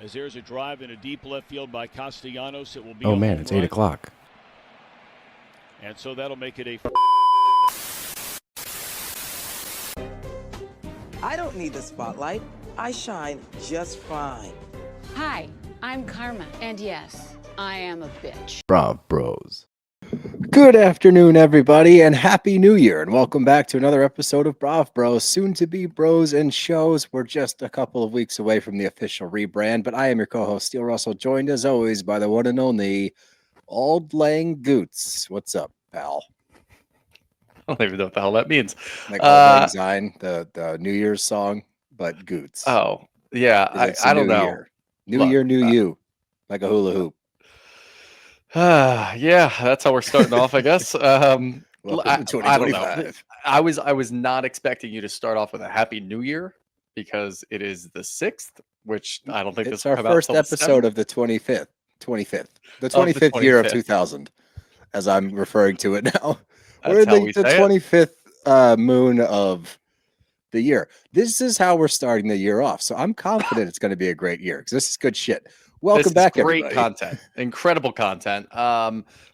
As there's a drive in a deep left field by Castellanos, it will be Oh a man, home it's run. 8 o'clock. And so that'll make it a... I don't need the spotlight. I shine just fine. Hi, I'm Karma, and yes, I am a bitch. Brav Bros. Good afternoon, everybody, and Happy New Year, and welcome back to another episode of Brav Bros, soon to be Bros and Shows. We're just a couple of weeks away from the official rebrand, but I am your co-host, Steele Russell, joined as always by the one and only Auld Lang Goots. What's up, pal? I don't even know what the hell that means. Like Auld Lang Syne, the New Year's song, but Goots. Oh, yeah. I don't know. Year. New Year, new you. Like a hula hoop. Yeah, that's how we're starting off, I guess. Welcome to 2025. I don't know. I was not expecting you to start off with a Happy New Year because it is the 6th, which I don't think it's this will our come out first till the episode 7th. of the 25th, the 25th year of 2000, as I'm referring to it now. We're in the 25th moon of the year. This is how we're starting the year off. So I'm confident it's going to be a great year because this is good shit. Welcome back, great everybody. Content, incredible content.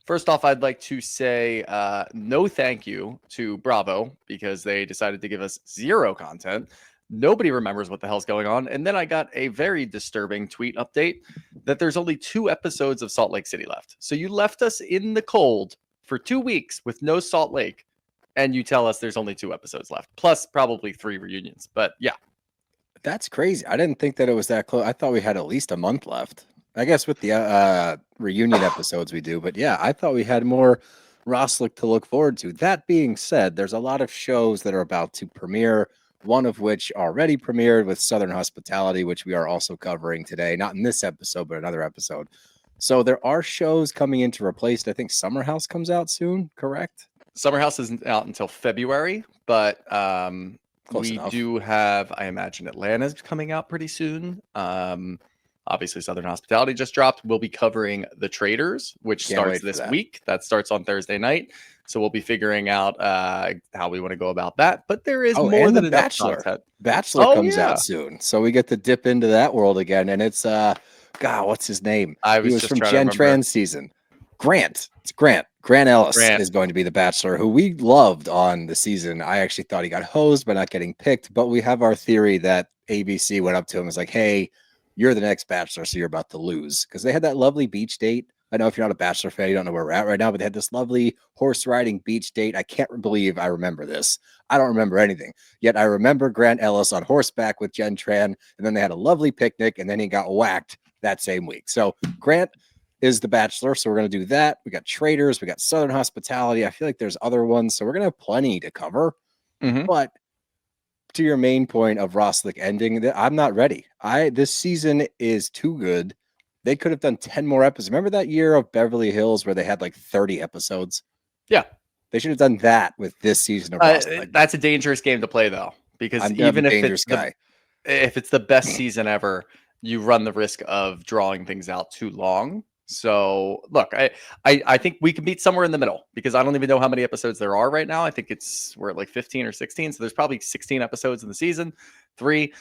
First off, I'd like to say no thank you to Bravo because they decided to give us 0 content. Nobody remembers what the hell's going on. And then I got a very disturbing tweet update that there's only 2 episodes of Salt Lake City left. So you left us in the cold for 2 weeks with no Salt Lake, and you tell us there's only 2 episodes left, plus probably 3 reunions. But yeah. That's crazy. I didn't think that it was that close. I thought we had at least a month left. I guess with the reunion episodes we do. But yeah, I thought we had more Roslick to look forward to. That being said, there's a lot of shows that are about to premiere, one of which already premiered with Southern Hospitality, which we are also covering today. Not in this episode, but another episode. So there are shows coming in to replace it. I think Summer House comes out soon, correct? Summer House isn't out until February, but we do have, I imagine, Atlanta's coming out pretty soon. Obviously, Southern Hospitality just dropped. We'll be covering The Traders, which starts this week. That starts on Thursday night. So we'll be figuring out how we want to go about that. But there is more than enough content. Bachelor comes out soon. So we get to dip into that world again. And it's, God, what's his name? He was from Gen Trans season. Grant. It's Grant. Grant Ellis is going to be the Bachelor, who we loved on the season. I actually thought he got hosed by not getting picked, but we have our theory that ABC went up to him and was like, hey, you're the next Bachelor, so you're about to lose. Because they had that lovely beach date. I know if you're not a Bachelor fan, you don't know where we're at right now, but they had this lovely horse riding beach date. I can't believe I remember this. I don't remember anything. Yet I remember Grant Ellis on horseback with Jen Tran, and then they had a lovely picnic, and then he got whacked that same week. So Grant is the Bachelor, so we're going to do that. We got Traders, we got Southern Hospitality. I feel like there's other ones, so we're going to have plenty to cover. But to your main point of Roslick ending, I'm not ready. This season is too good. They could have done 10 more episodes. Remember that year of Beverly Hills where they had like 30 episodes? Yeah. They should have done that with this season of Roslick. That's a dangerous game to play, though, because even if it's the best season ever, you run the risk of drawing things out too long. So look, I think we can meet somewhere in the middle because I don't even know how many episodes there are right now. I think we're at like 15 or 16. So there's probably 16 episodes in the season. 3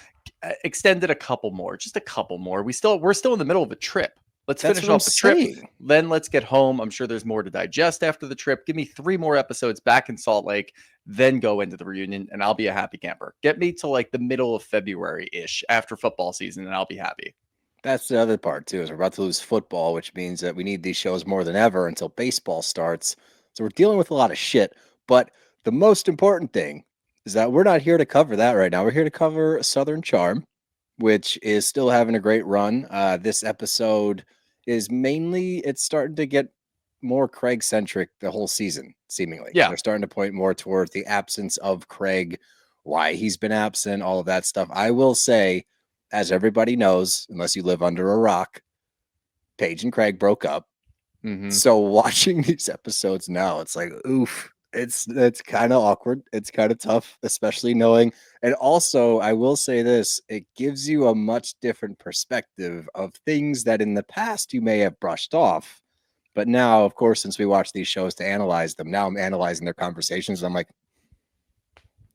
extended a couple more, just a couple more. We're still in the middle of a trip. Let's finish off the trip. Then let's get home. I'm sure there's more to digest after the trip. Give me 3 more episodes back in Salt Lake, then go into the reunion, and I'll be a happy camper. Get me to like the middle of February-ish after football season, and I'll be happy. That's the other part, too, is we're about to lose football, which means that we need these shows more than ever until baseball starts. So we're dealing with a lot of shit. But the most important thing is that we're not here to cover that right now. We're here to cover Southern Charm, which is still having a great run. This episode is it's starting to get more Craig-centric the whole season, seemingly. Yeah. They're starting to point more towards the absence of Craig, why he's been absent, all of that stuff. I will say, as everybody knows, unless you live under a rock, Paige and Craig broke up. So watching these episodes now, it's like, oof, it's kind of awkward. It's kind of tough, especially knowing. And also, I will say this, it gives you a much different perspective of things that in the past you may have brushed off. But now, of course, since we watch these shows to analyze them, now I'm analyzing their conversations. I'm like,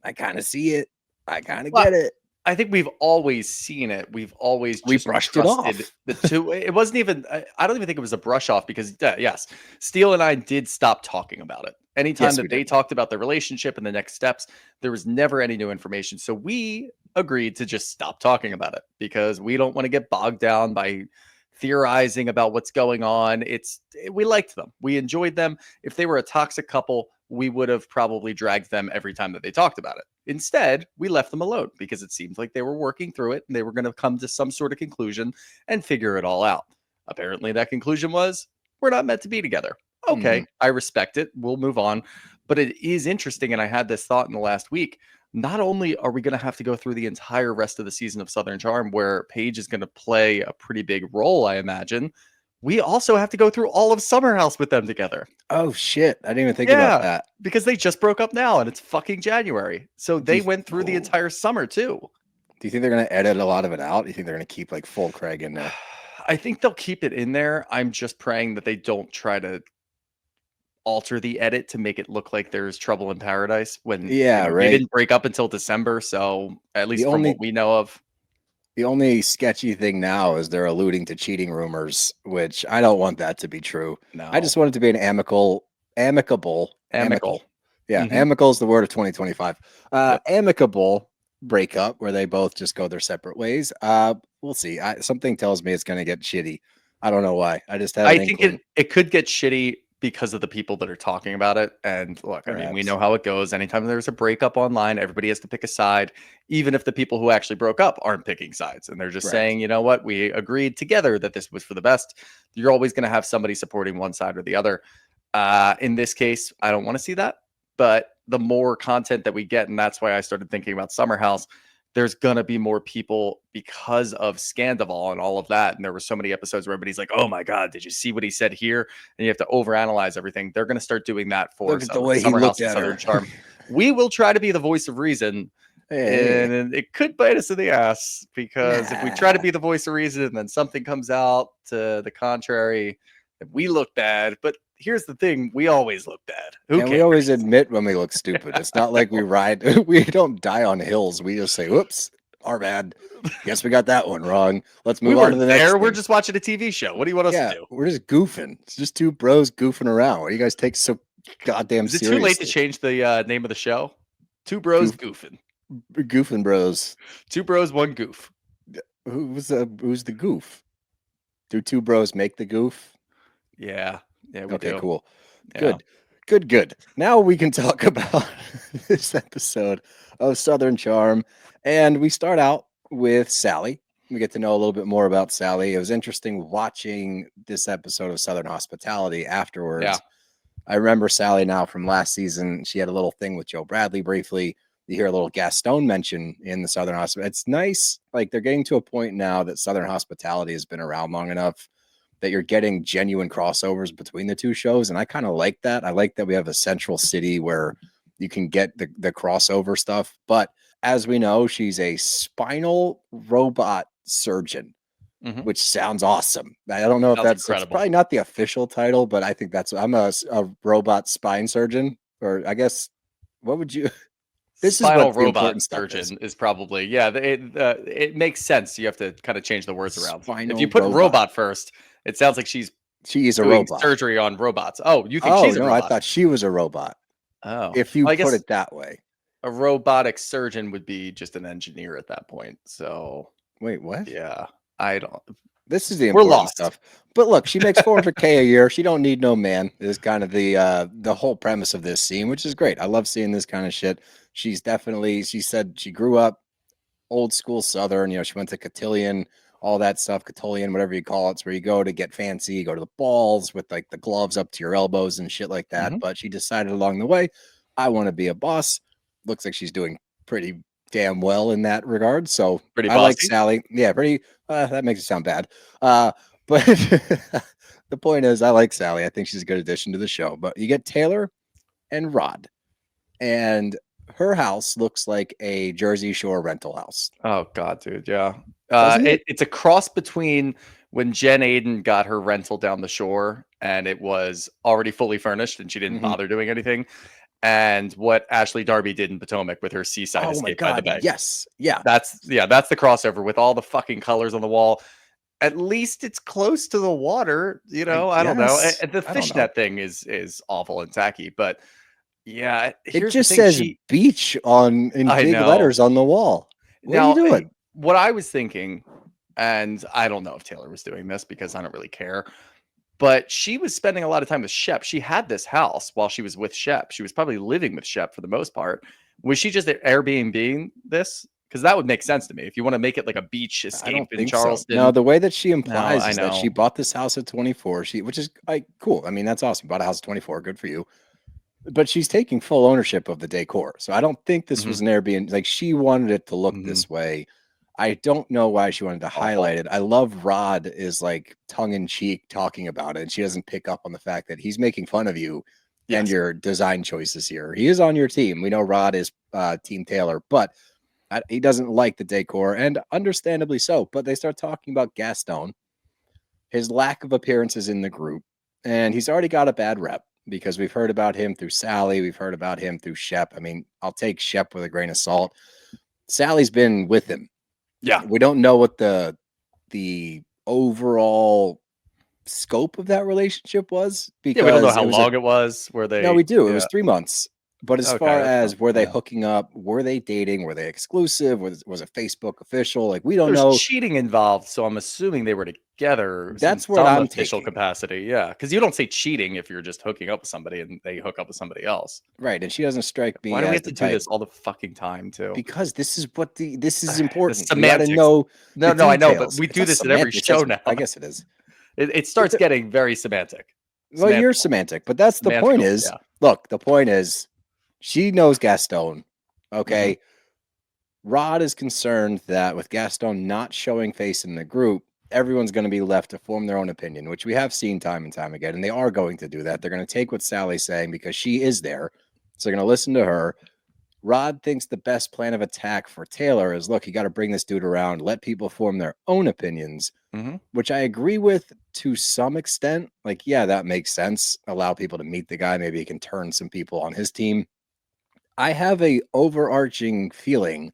I kind of see it. I kind of get it. I think we've always seen it. We've always we just brushed it off. The two. It wasn't even. I don't even think it was a brush off because yes, Steele and I did stop talking about it. Anytime that they talked about the relationship and the next steps, there was never any new information. So we agreed to just stop talking about it because we don't want to get bogged down by theorizing about what's going on. We liked them. We enjoyed them. If they were a toxic couple, we would have probably dragged them every time that they talked about it. Instead, we left them alone because it seemed like they were working through it and they were going to come to some sort of conclusion and figure it all out. Apparently, that conclusion was, we're not meant to be together. Okay, I respect it. We'll move on. But it is interesting, and I had this thought in the last week. Not only are we going to have to go through the entire rest of the season of Southern Charm, where Paige is going to play a pretty big role, I imagine, we also have to go through all of Summer House with them together. Oh, shit. I didn't even think about that. Because they just broke up now, and it's fucking January. So they went through the entire summer, too. Do you think they're going to edit a lot of it out? Do you think they're going to keep, like, full Craig in there? I think they'll keep it in there. I'm just praying that they don't try to alter the edit to make it look like there's trouble in paradise when right. They didn't break up until December. So at least from what we know of. The only sketchy thing now is they're alluding to cheating rumors, which I don't want that to be true. No. I just want it to be an amicable. Yeah, amicable is the word of 2025. Amicable breakup where they both just go their separate ways. We'll see. Something tells me it's going to get shitty. I don't know why. I just have. I think it could get shitty because of the people that are talking about it. And look, I mean, we know how it goes. Anytime there's a breakup online, everybody has to pick a side, even if the people who actually broke up aren't picking sides. And they're just saying, you know what, we agreed together that this was for the best. You're always going to have somebody supporting one side or the other. In this case, I don't want to see that. But the more content that we get, and that's why I started thinking about Summer House, there's going to be more people because of Scandival and all of that. And there were so many episodes where everybody's like, oh my God, did you see what he said here? And you have to overanalyze everything. They're going to start doing that for the way Summer he House and Southern Charm. We will try to be the voice of reason. And it could bite us in the ass because if we try to be the voice of reason and then something comes out to the contrary, we look bad. But here's the thing, we always look bad. And we always admit when we look stupid. It's not like we don't die on hills. We just say, whoops, our bad. Guess we got that one wrong. Let's move on to the next thing. We're just watching a TV show. What do you want us to do? We're just goofing. It's just two bros goofing around. What do you guys take so goddamn seriously? Is it too late to change the name of the show? Two bros goofing. Goofing bros. Two bros, one goof. Who's the goof? Do two bros make the goof? Yeah. Yeah, we okay, do. Cool. Yeah. Good. Now we can talk about this episode of Southern Charm. And we start out with Sally. We get to know a little bit more about Sally. It was interesting watching this episode of Southern Hospitality afterwards. Yeah. I remember Sally now from last season. She had a little thing with Joe Bradley briefly. You hear a little Gaston mention in the Southern Hospitality. It's nice. Like they're getting to a point now that Southern Hospitality has been around long enough that you're getting genuine crossovers between the two shows. And I kind of like that. I like that we have a central city where you can get the crossover stuff. But as we know, she's a spinal robot surgeon, which sounds awesome. I don't know if that's probably not the official title, but I think I'm a robot spine surgeon, or I guess, what would you... This spinal is what robot surgeon is probably, it makes sense. You have to kind of change the words around. If you put robot first, it sounds like she is a robot. Surgery on robots. Oh, you think she's a robot? I thought she was a robot. Oh, if you put it that way, a robotic surgeon would be just an engineer at that point. So wait, what? Yeah, I don't. This is the important stuff. But look, she makes $400K a year. She don't need no man. Is kind of the whole premise of this scene, which is great. I love seeing this kind of shit. She's definitely. She said she grew up old school Southern. You know, she went to cotillion, all that stuff, cotillion, whatever you call it. It's where you go to get fancy, you go to the balls with like the gloves up to your elbows and shit like that. But she decided along the way, I want to be a boss. Looks like she's doing pretty damn well in that regard. So pretty I like Sally. Yeah, pretty. That makes it sound bad. But the point is, I like Sally. I think she's a good addition to the show. But you get Taylor and Rod, and her house looks like a Jersey Shore rental house. Oh God, dude. Yeah. It's a cross between when Jen Aiden got her rental down the shore and it was already fully furnished and she didn't bother doing anything, and what Ashley Darby did in Potomac with her seaside escape by the bay. Yes. Yeah. That's the crossover with all the fucking colors on the wall. At least it's close to the water, you know. I don't know. The fishnet thing is awful and tacky, but yeah, it just says beach in big letters on the wall. What are you doing? What I was thinking, and I don't know if Taylor was doing this because I don't really care, but she was spending a lot of time with Shep. She had this house while she was with Shep. She was probably living with Shep for the most part. Was she just Airbnb-ing this? Because that would make sense to me. If you want to make it like a beach escape in Charleston. So. No, the way that she implies is that she bought this house at 24, which is like cool. I mean, that's awesome. Bought a house at 24, good for you. But she's taking full ownership of the decor. So I don't think this was an Airbnb. Like she wanted it to look this way. I don't know why she wanted to highlight it. I love Rod is like tongue in cheek talking about it. And she doesn't pick up on the fact that he's making fun of you and your design choices here. He is on your team. We know Rod is Team Taylor, but he doesn't like the decor, and understandably so. But they start talking about Gaston, his lack of appearances in the group, and he's already got a bad rep because we've heard about him through Sally. We've heard about him through Shep. I mean, I'll take Shep with a grain of salt. Sally's been with him. Yeah. We don't know what the overall scope of that relationship was because we don't know how long it was. No, we do. It was 3 months. But as far as were they hooking up, were they dating, were they exclusive, was it Facebook official? Like we don't know. There's cheating involved, so I'm assuming they were together. That's what I'm official capacity, yeah. Because you don't say cheating if you're just hooking up with somebody and they hook up with somebody else, right? And she doesn't strike me. Why do we have to do this all the fucking time too? Because this is important. You gotta know. No, I know, but we do this at every show now. I guess it is. It starts getting very semantic. Well, you're semantic, but that's the point. Is look, the point is. She knows Gaston. Okay. Rod is concerned that with Gaston not showing face in the group, everyone's going to be left to form their own opinion, which we have seen time and time again. And they are going to do that. They're going to take what Sally's saying because she is there. So they're going to listen to her. Rod thinks the best plan of attack for Taylor is, look, you got to bring this dude around, let people form their own opinions, which I agree with to some extent. Like, yeah, that makes sense. Allow people to meet the guy. Maybe he can turn some people on his team. I have a overarching feeling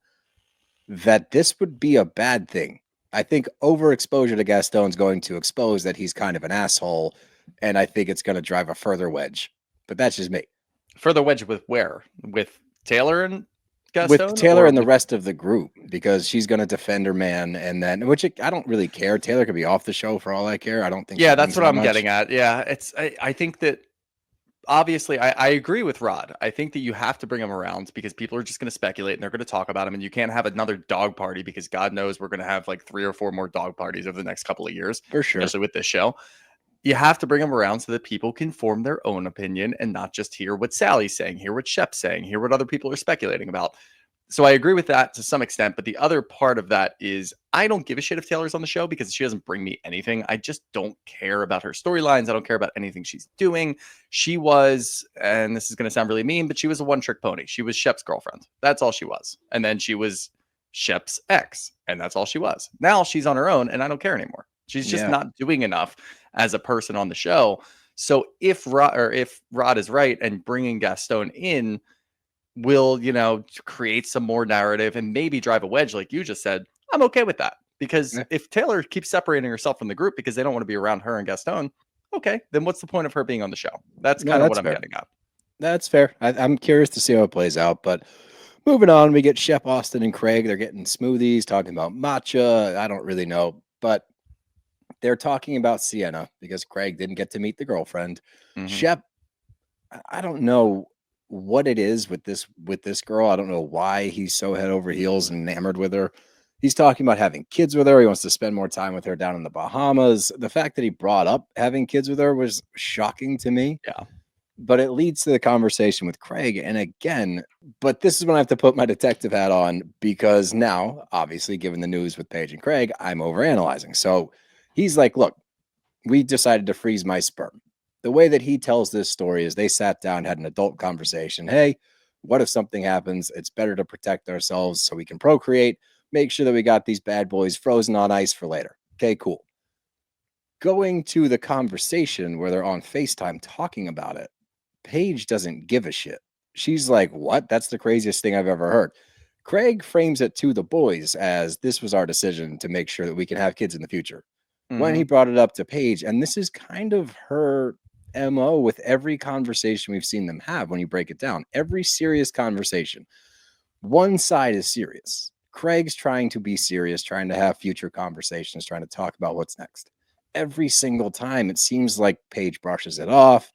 that this would be a bad thing. I think overexposure to Gaston is going to expose that he's kind of an asshole, and I think it's going to drive a further wedge. But that's just me. Further wedge with where? With Taylor and Gaston? With Taylor and the rest of the group, because she's going to defend her man, and then I don't really care. Taylor could be off the show for all I care. I don't think. Yeah, that's what I'm getting at. Yeah, I think that. Obviously, I agree with Rod. I think that you have to bring him around because people are just going to speculate and they're going to talk about him. And you can't have another dog party because God knows we're going to have like 3 or 4 more dog parties over the next couple of years. For sure. Especially with this show. You have to bring him around so that people can form their own opinion and not just hear what Sally's saying, hear what Shep's saying, hear what other people are speculating about. So I agree with that to some extent, but the other part of that is I don't give a shit if Taylor's on the show because she doesn't bring me anything. I just don't care about her storylines. I don't care about anything she's doing. She was, and this is going to sound really mean, but she was a one-trick pony. She was Shep's girlfriend. That's all she was. And then she was Shep's ex, and that's all she was. Now she's on her own, and I don't care anymore. She's just not doing enough as a person on the show. So if Rod is right and bringing Gaston in will, create some more narrative and maybe drive a wedge, like you just said, I'm okay with that. Because if Taylor keeps separating herself from the group because they don't want to be around her and Gaston, okay, then what's the point of her being on the show? That's kind of what I'm getting at. That's fair. I'm curious to see how it plays out. But moving on, we get Shep, Austen, and Craig. They're getting smoothies, talking about matcha. I don't really know. But they're talking about Sienna because Craig didn't get to meet the girlfriend. Shep, I don't know what it is with this girl. I don't know why he's so head over heels and enamored with her. He's talking about having kids with her. He wants to spend more time with her down in the Bahamas. The fact that he brought up having kids with her was shocking to me. Yeah. But it leads to the conversation with Craig. And again, but this is when I have to put my detective hat on because now, obviously, given the news with Paige and Craig, I'm overanalyzing. So he's like, look, we decided to freeze my sperm. The way that he tells this story is they sat down, had an adult conversation. Hey, what if something happens? It's better to protect ourselves so we can procreate. Make sure that we got these bad boys frozen on ice for later. Okay, cool. Going to the conversation where they're on FaceTime talking about it, Paige doesn't give a shit. She's like, what? That's the craziest thing I've ever heard. Craig frames it to the boys as this was our decision to make sure that we can have kids in the future. When he brought it up to Paige, and this is kind of her MO with every conversation we've seen them have when you break it down. Every serious conversation, one side is serious. Craig's trying to be serious, trying to have future conversations, trying to talk about what's next. Every single time, it seems like Paige brushes it off.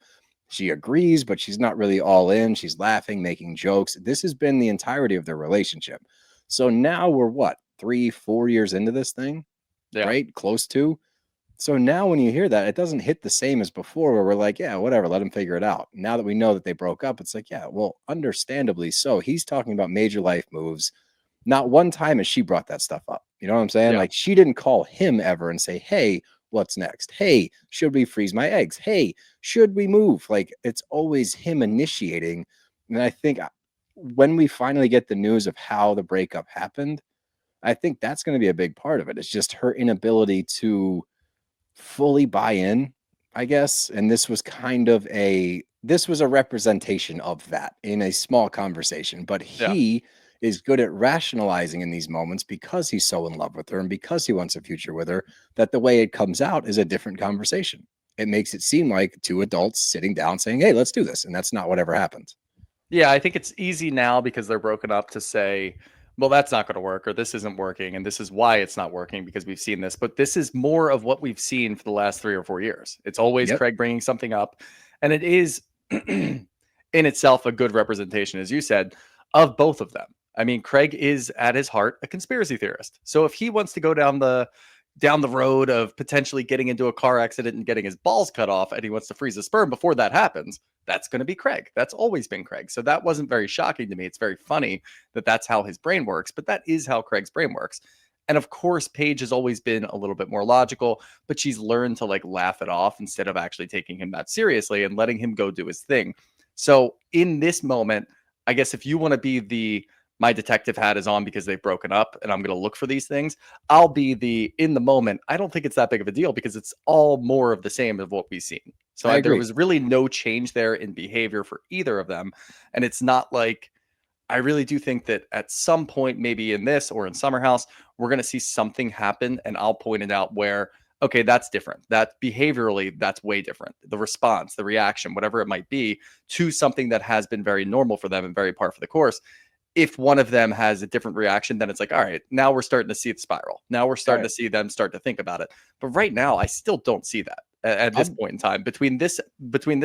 She agrees, but she's not really all in. She's laughing, making jokes. This has been the entirety of their relationship. So now we're what, 3-4 years into this thing, right? Close to. So now when you hear that, it doesn't hit the same as before where we're like, yeah, whatever, let him figure it out. Now that we know that they broke up, it's like, yeah, well, understandably so. He's talking about major life moves. Not one time has she brought that stuff up. You know what I'm saying? Like, she didn't call him ever and say, hey, what's next? Hey, should we freeze my eggs? Hey, should we move? Like, it's always him initiating. And I think when we finally get the news of how the breakup happened, I think that's going to be a big part of it. It's just her inability to fully buy in, I guess. And this was a representation of that in a small conversation, but he is good at rationalizing in these moments because he's so in love with her and because he wants a future with her, that the way it comes out is a different conversation. It makes it seem like two adults sitting down saying, hey, let's do this. And that's not what ever happened. Yeah, I think it's easy now because they're broken up to say, well, that's not going to work, or this isn't working, and this is why it's not working because we've seen this. But this is more of what we've seen for the last 3 or 4 years. It's always Craig bringing something up, and it is in itself a good representation, as you said, of both of them. I mean, Craig is at his heart a conspiracy theorist. So if he wants to go down the road of potentially getting into a car accident and getting his balls cut off, and he wants to freeze a sperm before that happens, that's going to be Craig. That's always been Craig. So that wasn't very shocking to me. It's very funny that that's how his brain works, but that is how Craig's brain works. And of course, Paige has always been a little bit more logical, but she's learned to like laugh it off instead of actually taking him that seriously and letting him go do his thing. So in this moment, I guess if you want to be my detective hat is on because they've broken up and I'm going to look for these things, I'll be in the moment. I don't think it's that big of a deal because it's all more of the same of what we've seen. So there was really no change there in behavior for either of them. And it's not like, I really do think that at some point, maybe in this or in Summer House, we're going to see something happen and I'll point it out where, okay, that's different. That behaviorally, that's way different. The response, the reaction, whatever it might be to something that has been very normal for them and very par for the course. If one of them has a different reaction, then it's like, all right, now we're starting to see the spiral. Now we're starting to see them start to think about it. But right now, I still don't see that at this point in time. Between this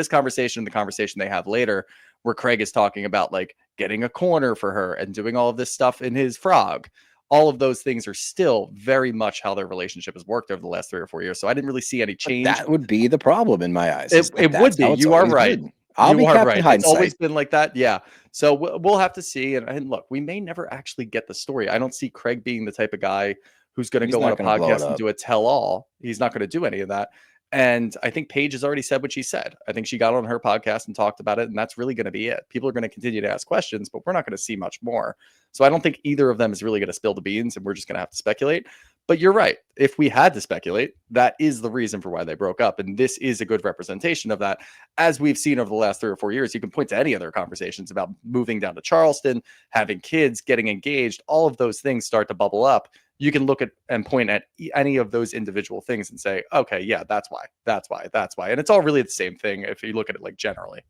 conversation and the conversation they have later, where Craig is talking about like getting a corner for her and doing all of this stuff in his frog, all of those things are still very much how their relationship has worked over the last 3 or 4 years. So I didn't really see any change. But that would be the problem in my eyes. It would be. You are right. I'll be Captain Hindsight. It's always been like that. Yeah. So we'll have to see. And look, we may never actually get the story. I don't see Craig being the type of guy who's going to go on a podcast and do a tell-all. He's not going to do any of that. And I think Paige has already said what she said. I think she got on her podcast and talked about it, and that's really going to be it. People are going to continue to ask questions, but we're not going to see much more. So I don't think either of them is really going to spill the beans, and we're just going to have to speculate. But you're right. If we had to speculate, that is the reason for why they broke up. And this is a good representation of that. As we've seen over the last 3 or 4 years, you can point to any other conversations about moving down to Charleston, having kids, getting engaged. All of those things start to bubble up. You can look at and point at any of those individual things and say, okay, yeah, that's why. And it's all really the same thing if you look at it like generally.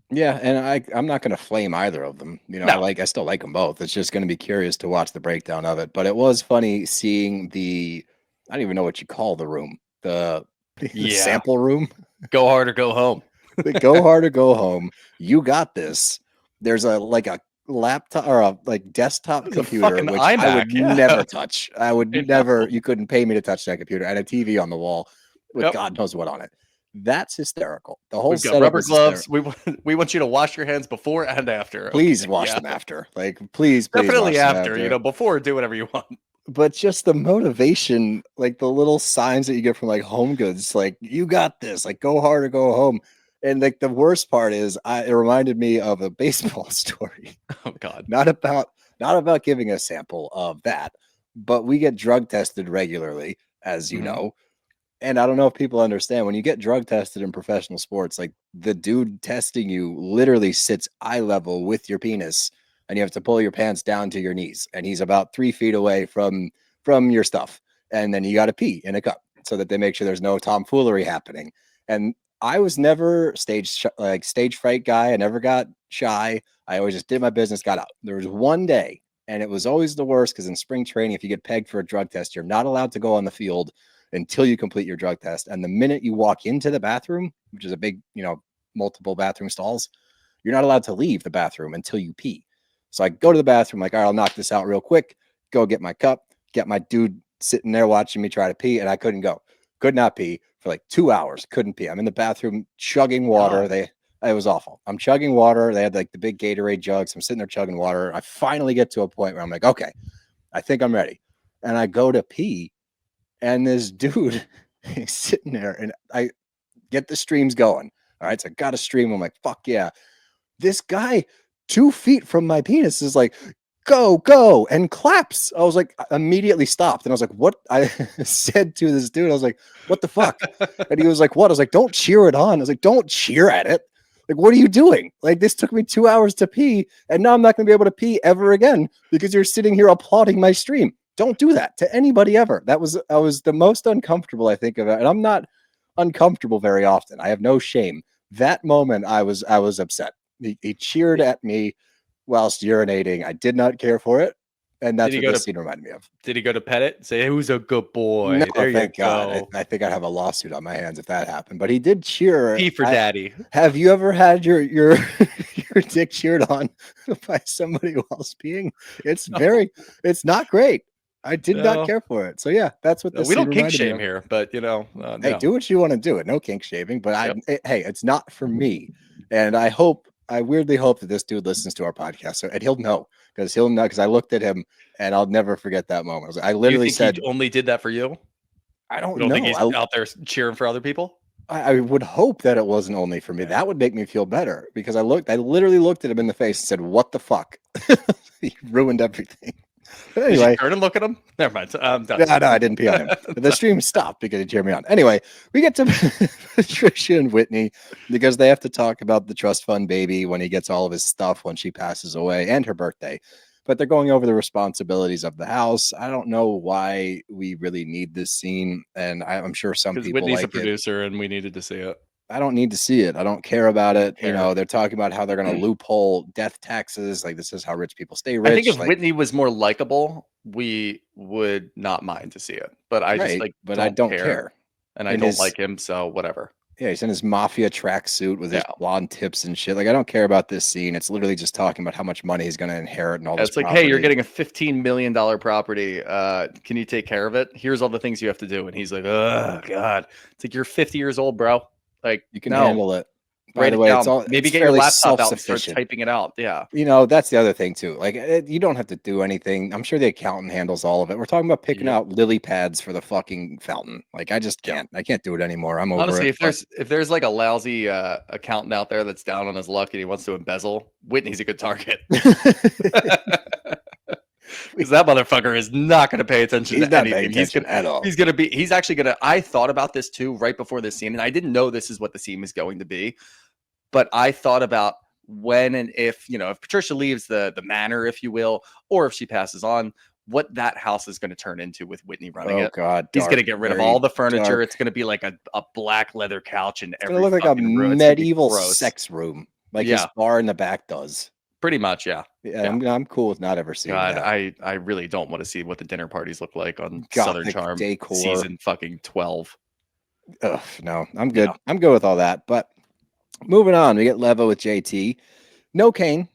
Yeah, and I'm not going to flame either of them. You know, no. I still like them both. It's just going to be curious to watch the breakdown of it. But it was funny seeing I don't even know what you call the room, the sample room. Go hard or go home. Go hard or go home. You got this. There's a laptop or a desktop computer, which iMac, I would never touch. I would never. You couldn't pay me to touch that computer. And a TV on the wall with God knows what on it. That's hysterical. The whole We've got rubber gloves. We want you to wash your hands before and after. Please wash them after. Please definitely after. Before, do whatever you want. But just the motivation, like the little signs that you get from like Home Goods, like you got this, like go hard or go home. And like the worst part is, it reminded me of a baseball story. Oh God! Not about giving a sample of that, but we get drug tested regularly, as you know. And I don't know if people understand, when you get drug tested in professional sports, like the dude testing you literally sits eye level with your penis, and you have to pull your pants down to your knees, and he's about 3 feet away from your stuff. And then you got to pee in a cup so that they make sure there's no tomfoolery happening. And I was never stage fright guy. I never got shy. I always just did my business, got out. There was one day, and it was always the worst, because in spring training, if you get pegged for a drug test, you're not allowed to go on the field until you complete your drug test. And the minute you walk into the bathroom, which is a big, multiple bathroom stalls, you're not allowed to leave the bathroom until you pee. So I go to the bathroom, like, all right, I'll knock this out real quick, go get my cup, get my dude sitting there watching me try to pee, and I couldn't go. Could not pee for like 2 hours. Couldn't pee. I'm in the bathroom chugging water. It was awful. I'm chugging water. They had like the big Gatorade jugs. I'm sitting there chugging water. I finally get to a point where I'm like, okay, I think I'm ready. And I go to pee, and this dude is sitting there, and I get the streams going. All right, so I got a stream. I'm like, fuck yeah. This guy 2 feet from my penis is like, go, and claps. I was like, immediately stopped. And I was like, what? I said to this dude, I was like, what the fuck? And he was like, what? I was like, don't cheer it on. I was like, don't cheer at it. Like, what are you doing? Like, this took me 2 hours to pee, and now I'm not going to be able to pee ever again because you're sitting here applauding my stream. Don't do that to anybody ever. I was the most uncomfortable, I think, of it. And I'm not uncomfortable very often. I have no shame. That moment, I was upset. He cheered at me whilst urinating. I did not care for it. And that's what this scene reminded me of. Did he go to pet it? Say, who's a good boy? No, thank God. I think I'd have a lawsuit on my hands if that happened. But he did cheer. Pee for daddy. Have you ever had your your dick cheered on by somebody whilst peeing? It's not great. I did not care for it. So yeah, that's what this we don't scene kink shame me here, but hey, no. Do what you want to do. No kink shaming, but hey, it's not for me. And I weirdly hope that this dude listens to our podcast, and he'll know, because I looked at him, and I'll never forget that moment. I literally said, he only did that for you? I don't know. Think he's out there cheering for other people? I would hope that it wasn't only for me. That would make me feel better, because I literally looked at him in the face and said, what the fuck? He ruined everything. But anyway, did you turn and look at him? Never mind. No, I didn't pee on him. The stream stopped because he cheered me on. Anyway, we get to Patricia and Whitney, because they have to talk about the trust fund baby when he gets all of his stuff when she passes away, and her birthday. But they're going over the responsibilities of the house. I don't know why we really need this scene, and I'm sure some people Whitney's like a producer, and we needed to see it. I don't need to see it. I don't care about it. They're talking about how they're going to loophole death taxes. Like, this is how rich people stay rich. I think if Whitney was more likable, we would not mind to see it. But I don't care. And I don't like him, so whatever. Yeah, he's in his mafia tracksuit with his blonde tips and shit. Like, I don't care about this scene. It's literally just talking about how much money he's going to inherit and all this. It's like, hey, you're getting a $15 million property. Can you take care of it? Here's all the things you have to do. And he's like, oh, God. It's like, you're 50 years old, bro. Like, you can handle it. By the way, maybe get your laptop out and start typing it out. Yeah. That's the other thing too. Like, you don't have to do anything. I'm sure the accountant handles all of it. We're talking about picking out lily pads for the fucking fountain. Like, I just can't. I can't do it anymore. I'm over Honestly, it. if there's like a lousy accountant out there that's down on his luck and he wants to embezzle, Whitney's a good target. Because that motherfucker is not going to pay attention to anything. He's actually going to. I thought about this too right before this scene, and I didn't know this is what the scene was going to be. But I thought about when and if Patricia leaves the manor, if you will, or if she passes on, what that house is going to turn into with Whitney running it. God, he's going to get rid of all the furniture. Dark. It's going to be like a black leather couch in every. It's going to look like a medieval sex room, like his bar in the back does. Pretty much, yeah. I'm cool with not ever seeing that. I really don't want to see what the dinner parties look like on Southern Charm decor. Season fucking 12. Ugh, no, I'm good. Yeah. I'm good with all that. But moving on, we get Levo with JT. No Kane.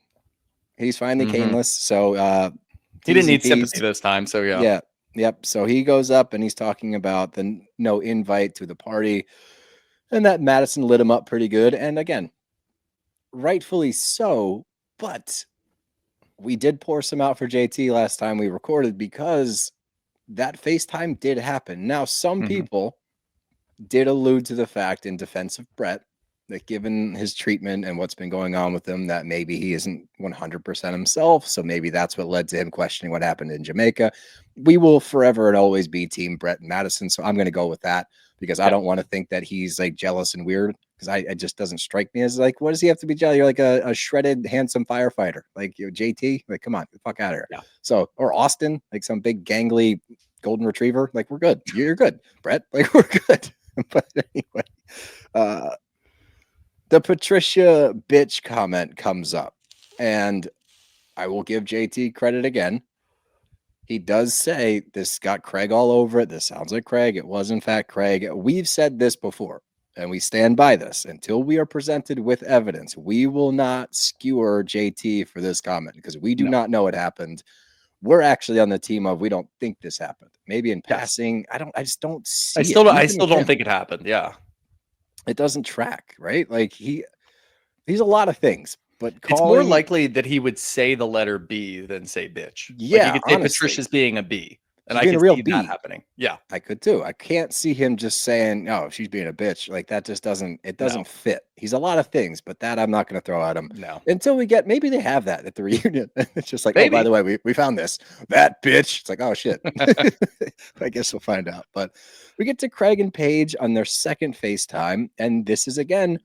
He's finally Kaneless. So he didn't need sympathy this time. So yeah. Yep. So he goes up and he's talking about the no invite to the party, and that Madison lit him up pretty good. And again, rightfully so. But we did pour some out for JT last time we recorded, because that FaceTime did happen. Now, some people did allude to the fact, in defense of Brett, that given his treatment and what's been going on with him, that maybe he isn't 100% himself. So maybe that's what led to him questioning what happened in Jamaica. We will forever and always be Team Brett and Madison. So I'm going to go with that. because I don't want to think that he's like jealous and weird, because it just doesn't strike me as like, what does he have to be jealous? You're like a shredded, handsome firefighter, like JT. Like, come on, get the fuck out of here. Yeah. So, or Austen, like some big gangly golden retriever. Like, we're good. You're good, Brett. Like, we're good. But anyway, the Patricia bitch comment comes up, and I will give JT credit again. He does say this got Craig all over it. This sounds like Craig. It was, in fact, Craig. We've said this before, and we stand by this. Until we are presented with evidence, we will not skewer JT for this comment, because we do not know it happened. We're actually on the team of, we don't think this happened. Maybe in passing. I just don't see I still don't think it happened. Yeah. It doesn't track, right? Like he's a lot of things. But it's more likely that he would say the letter B than say bitch. Yeah, like he could say Patricia's being a B, and I could see real that happening. Yeah, I could too. I can't see him just saying, "No, she's being a bitch." Like that just doesn't. It doesn't fit. He's a lot of things, but that I'm not going to throw at him. No, until we get, maybe they have that at the reunion. It's just like, oh, by the way, we found this. That bitch. It's like, oh shit. I guess we'll find out. But we get to Craig and Paige on their second FaceTime, and this is again.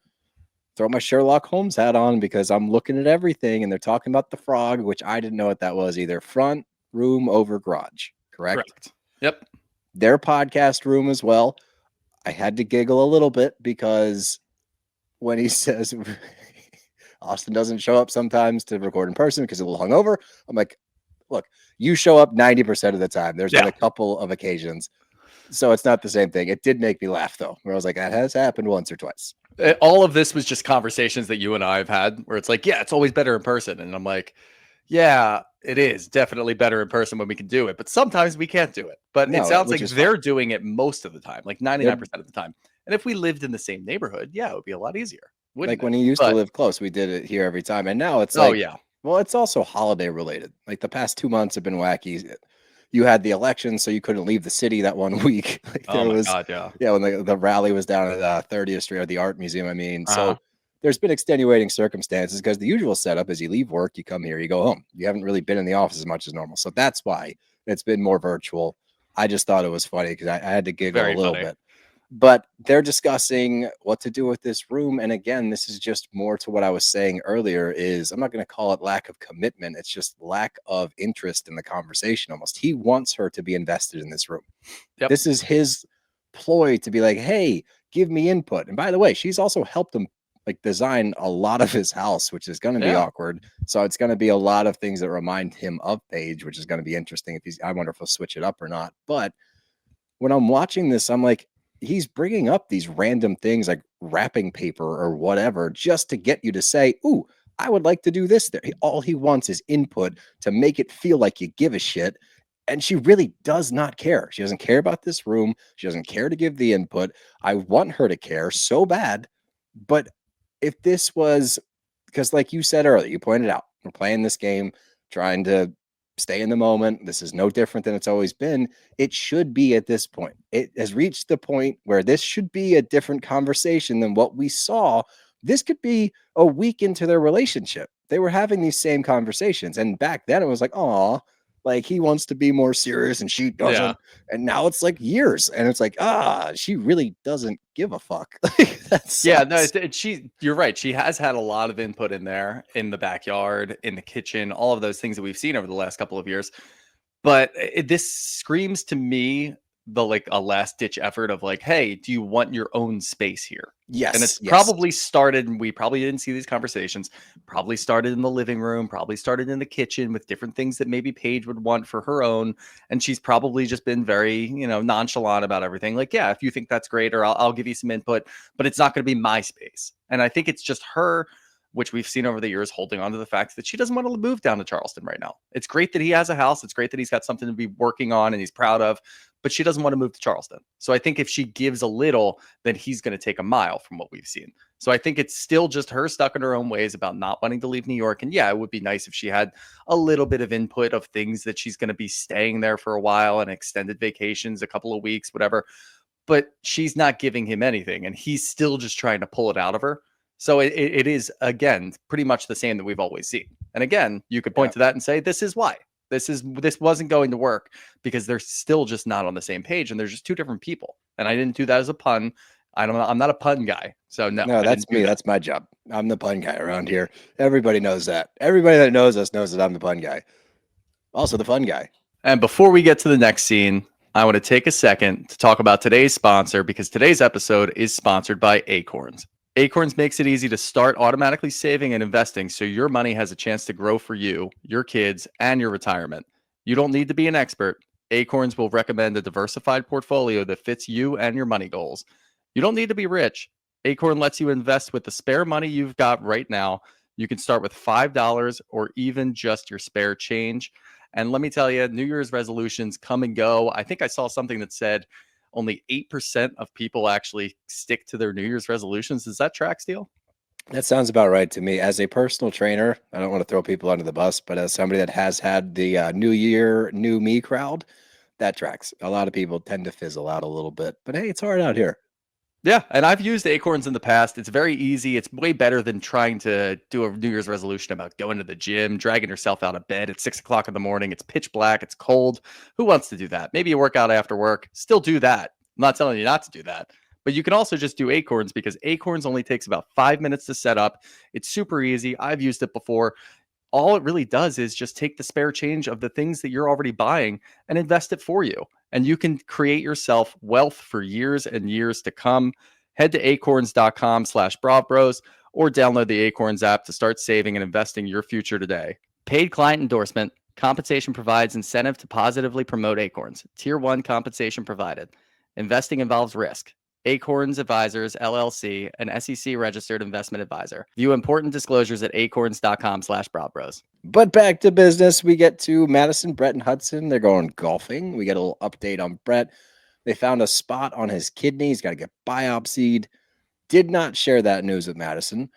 Throw my Sherlock Holmes hat on, because I'm looking at everything, and they're talking about the frog, which I didn't know what that was either. Front room over garage, correct? Yep. Their podcast room as well. I had to giggle a little bit, because when he says Austen doesn't show up sometimes to record in person because he's a little hungover, I'm like, look, you show up 90% of the time. There's been a couple of occasions, so it's not the same thing. It did make me laugh, though, where I was like, that has happened once or twice. All of this was just conversations that you and I have had where it's like, yeah, it's always better in person. And I'm like, yeah, it is definitely better in person when we can do it. But sometimes we can't do it. But it sounds like they're doing it most of the time, like 99% of the time. And if we lived in the same neighborhood, yeah, it would be a lot easier. Like when he used to live close, we did it here every time. And now it's like, well, it's also holiday related. Like the past 2 months have been wacky. You had the election, so you couldn't leave the city that 1 week. Like there was, when the rally was down at 30th Street or the Art Museum. I mean, so there's been extenuating circumstances, because the usual setup is you leave work, you come here, you go home. You haven't really been in the office as much as normal. So that's why it's been more virtual. I just thought it was funny, because I had to giggle a little bit. But they're discussing what to do with this room. And again, this is just more to what I was saying earlier, is I'm not going to call it lack of commitment. It's just lack of interest in the conversation almost. He wants her to be invested in this room. This is his ploy to be like, hey, give me input. And by the way, she's also helped him like design a lot of his house, which is going to be awkward. So it's going to be a lot of things that remind him of Paige, which is going to be interesting. I wonder if he'll switch it up or not. But when I'm watching this, I'm like, he's bringing up these random things like wrapping paper or whatever, just to get you to say, ooh, I would like to do this there. All he wants is input to make it feel like you give a shit. And she really does not care. She doesn't care about this room. She doesn't care to give the input. I want her to care so bad. But if this was, because like you said earlier, you pointed out, we're playing this game, trying to stay in the moment. This is no different than it's always been. It should be at this point. It has reached the point where this should be a different conversation than what we saw. This could be a week into their relationship. They were having these same conversations. And back then it was like, oh, like he wants to be more serious and she doesn't. And now it's like years. And it's like, she really doesn't give a fuck. You're right. She has had a lot of input in there, in the backyard, in the kitchen, all of those things that we've seen over the last couple of years. But this screams to me a last ditch effort of like, hey, do you want your own space here? Yes. And it's probably started, and we probably didn't see these conversations, probably started in the living room, probably started in the kitchen with different things that maybe Paige would want for her own. And she's probably just been very, nonchalant about everything. Like, yeah, if you think that's great, or I'll give you some input, but it's not going to be my space. And I think it's just her, which we've seen over the years, holding on to the fact that she doesn't want to move down to Charleston right now. It's great that he has a house. It's great that he's got something to be working on and he's proud of, but she doesn't want to move to Charleston. So I think if she gives a little, then he's going to take a mile from what we've seen. So I think it's still just her stuck in her own ways about not wanting to leave New York. And yeah, it would be nice if she had a little bit of input of things that she's going to be staying there for a while and extended vacations, a couple of weeks, whatever. But she's not giving him anything, and he's still just trying to pull it out of her. So it is, again, pretty much the same that we've always seen. And again, you could point to that and say, this is why. This wasn't going to work because they're still just not on the same page, and they're just two different people. And I didn't do that as a pun. I'm not a pun guy. So no, that's me. That's my job. I'm the pun guy around here. Everybody knows that. Everybody that knows us knows that I'm the pun guy. Also the fun guy. And before we get to the next scene, I want to take a second to talk about today's sponsor, because today's episode is sponsored by Acorns. Acorns makes it easy to start automatically saving and investing so your money has a chance to grow for you, your kids, and your retirement. You don't need to be an expert. Acorns will recommend a diversified portfolio that fits you and your money goals. You don't need to be rich. Acorn lets you invest with the spare money you've got right now. You can start with $5 or even just your spare change. And let me tell you, New Year's resolutions come and go. I think I saw something that said only 8% of people actually stick to their New Year's resolutions. Does that track, Steele? That sounds about right to me. As a personal trainer, I don't want to throw people under the bus, but as somebody that has had the New Year, New Me crowd, that tracks. A lot of people tend to fizzle out a little bit, but hey, it's hard out here. Yeah, and I've used Acorns in the past. It's very easy. It's way better than trying to do a New Year's resolution about going to the gym, dragging yourself out of bed at 6 o'clock in the morning. It's pitch black. It's cold. Who wants to do that? Maybe you work out after work. Still do that. I'm not telling you not to do that. But you can also just do Acorns, because Acorns only takes about 5 minutes to set up. It's super easy. I've used it before. All it really does is just take the spare change of the things that you're already buying and invest it for you. And you can create yourself wealth for years and years to come. Head to acorns.com/bravbros or download the Acorns app to start saving and investing your future today. Paid client endorsement. Compensation provides incentive to positively promote Acorns. Tier 1 compensation provided. Investing involves risk. Acorns Advisors, LLC, an SEC registered investment advisor. View important disclosures at acorns.com/bravbros. But back to business, we get to Madison, Brett, and Hudson. They're going golfing. We get a little update on Brett. They found a spot on his kidney. He's got to get biopsied. Did not share that news with Madison.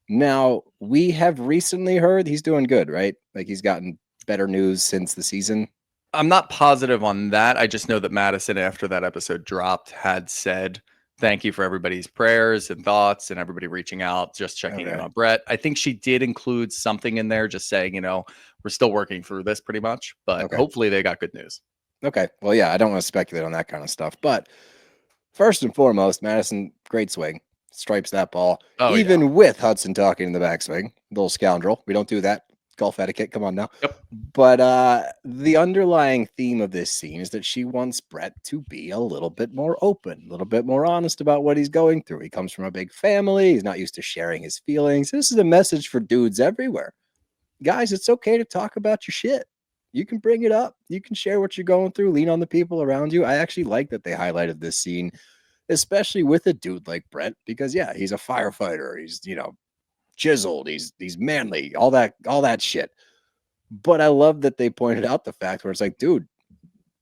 Now, we have recently heard he's doing good, right? Like he's gotten better news since the season. I'm not positive on that. I just know that Madison, after that episode dropped, had said, thank you for everybody's prayers and thoughts and everybody reaching out, just checking in on Brett. I think she did include something in there just saying, we're still working through this pretty much, but hopefully they got good news. Okay. Well, yeah, I don't want to speculate on that kind of stuff, but first and foremost, Madison, great swing. Stripes that ball. Even with Hudson talking in the backswing, little scoundrel. We don't do that. Golf etiquette. Come on now. Yep. But the underlying theme of this scene is that she wants Brett to be a little bit more open, a little bit more honest about what he's going through. He comes from a big family. He's not used to sharing his feelings. This is a message for dudes everywhere. Guys, it's okay to talk about your shit. You can bring it up. You can share what you're going through. Lean on the people around you. I actually like that they highlighted this scene, especially with a dude like Brett, because yeah, he's a firefighter. He's, chiseled. He's manly, all that shit. But I love that they pointed out the fact where it's like, dude,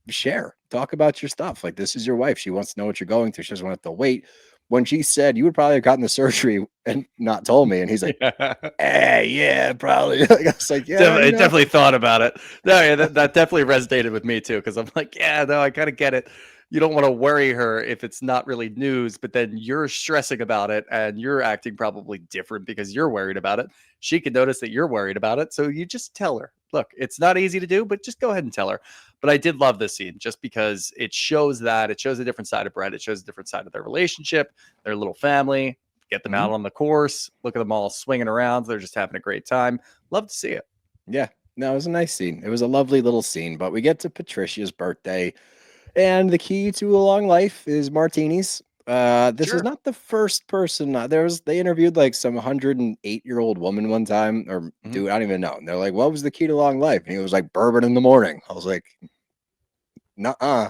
share, talk about your stuff. Like, this is your wife. She wants to know what you're going through. She doesn't want to wait. When she said, you would probably have gotten the surgery and not told me. And he's like, yeah, probably. I was like, yeah. I definitely thought about it. No, yeah, that definitely resonated with me too. Cause I'm like, yeah, no, I kind of get it. You don't want to worry her if it's not really news, but then you're stressing about it and you're acting probably different because you're worried about it. She can notice that you're worried about it. So you just tell her, look, it's not easy to do, but just go ahead and tell her. But I did love this scene just because it shows a different side of Brett. It shows a different side of their relationship, their little family. Get them out on the course. Look at them all swinging around. They're just having a great time. Love to see it. Yeah, no, it was a nice scene. It was a lovely little scene. But we get to Patricia's birthday. And the key to a long life is martinis. This is not the first person. They interviewed like some 108-year-old woman one time, or dude, I don't even know. And they're like, "What was the key to long life?" And he was like, "Bourbon in the morning." I was like, "Nuh-uh."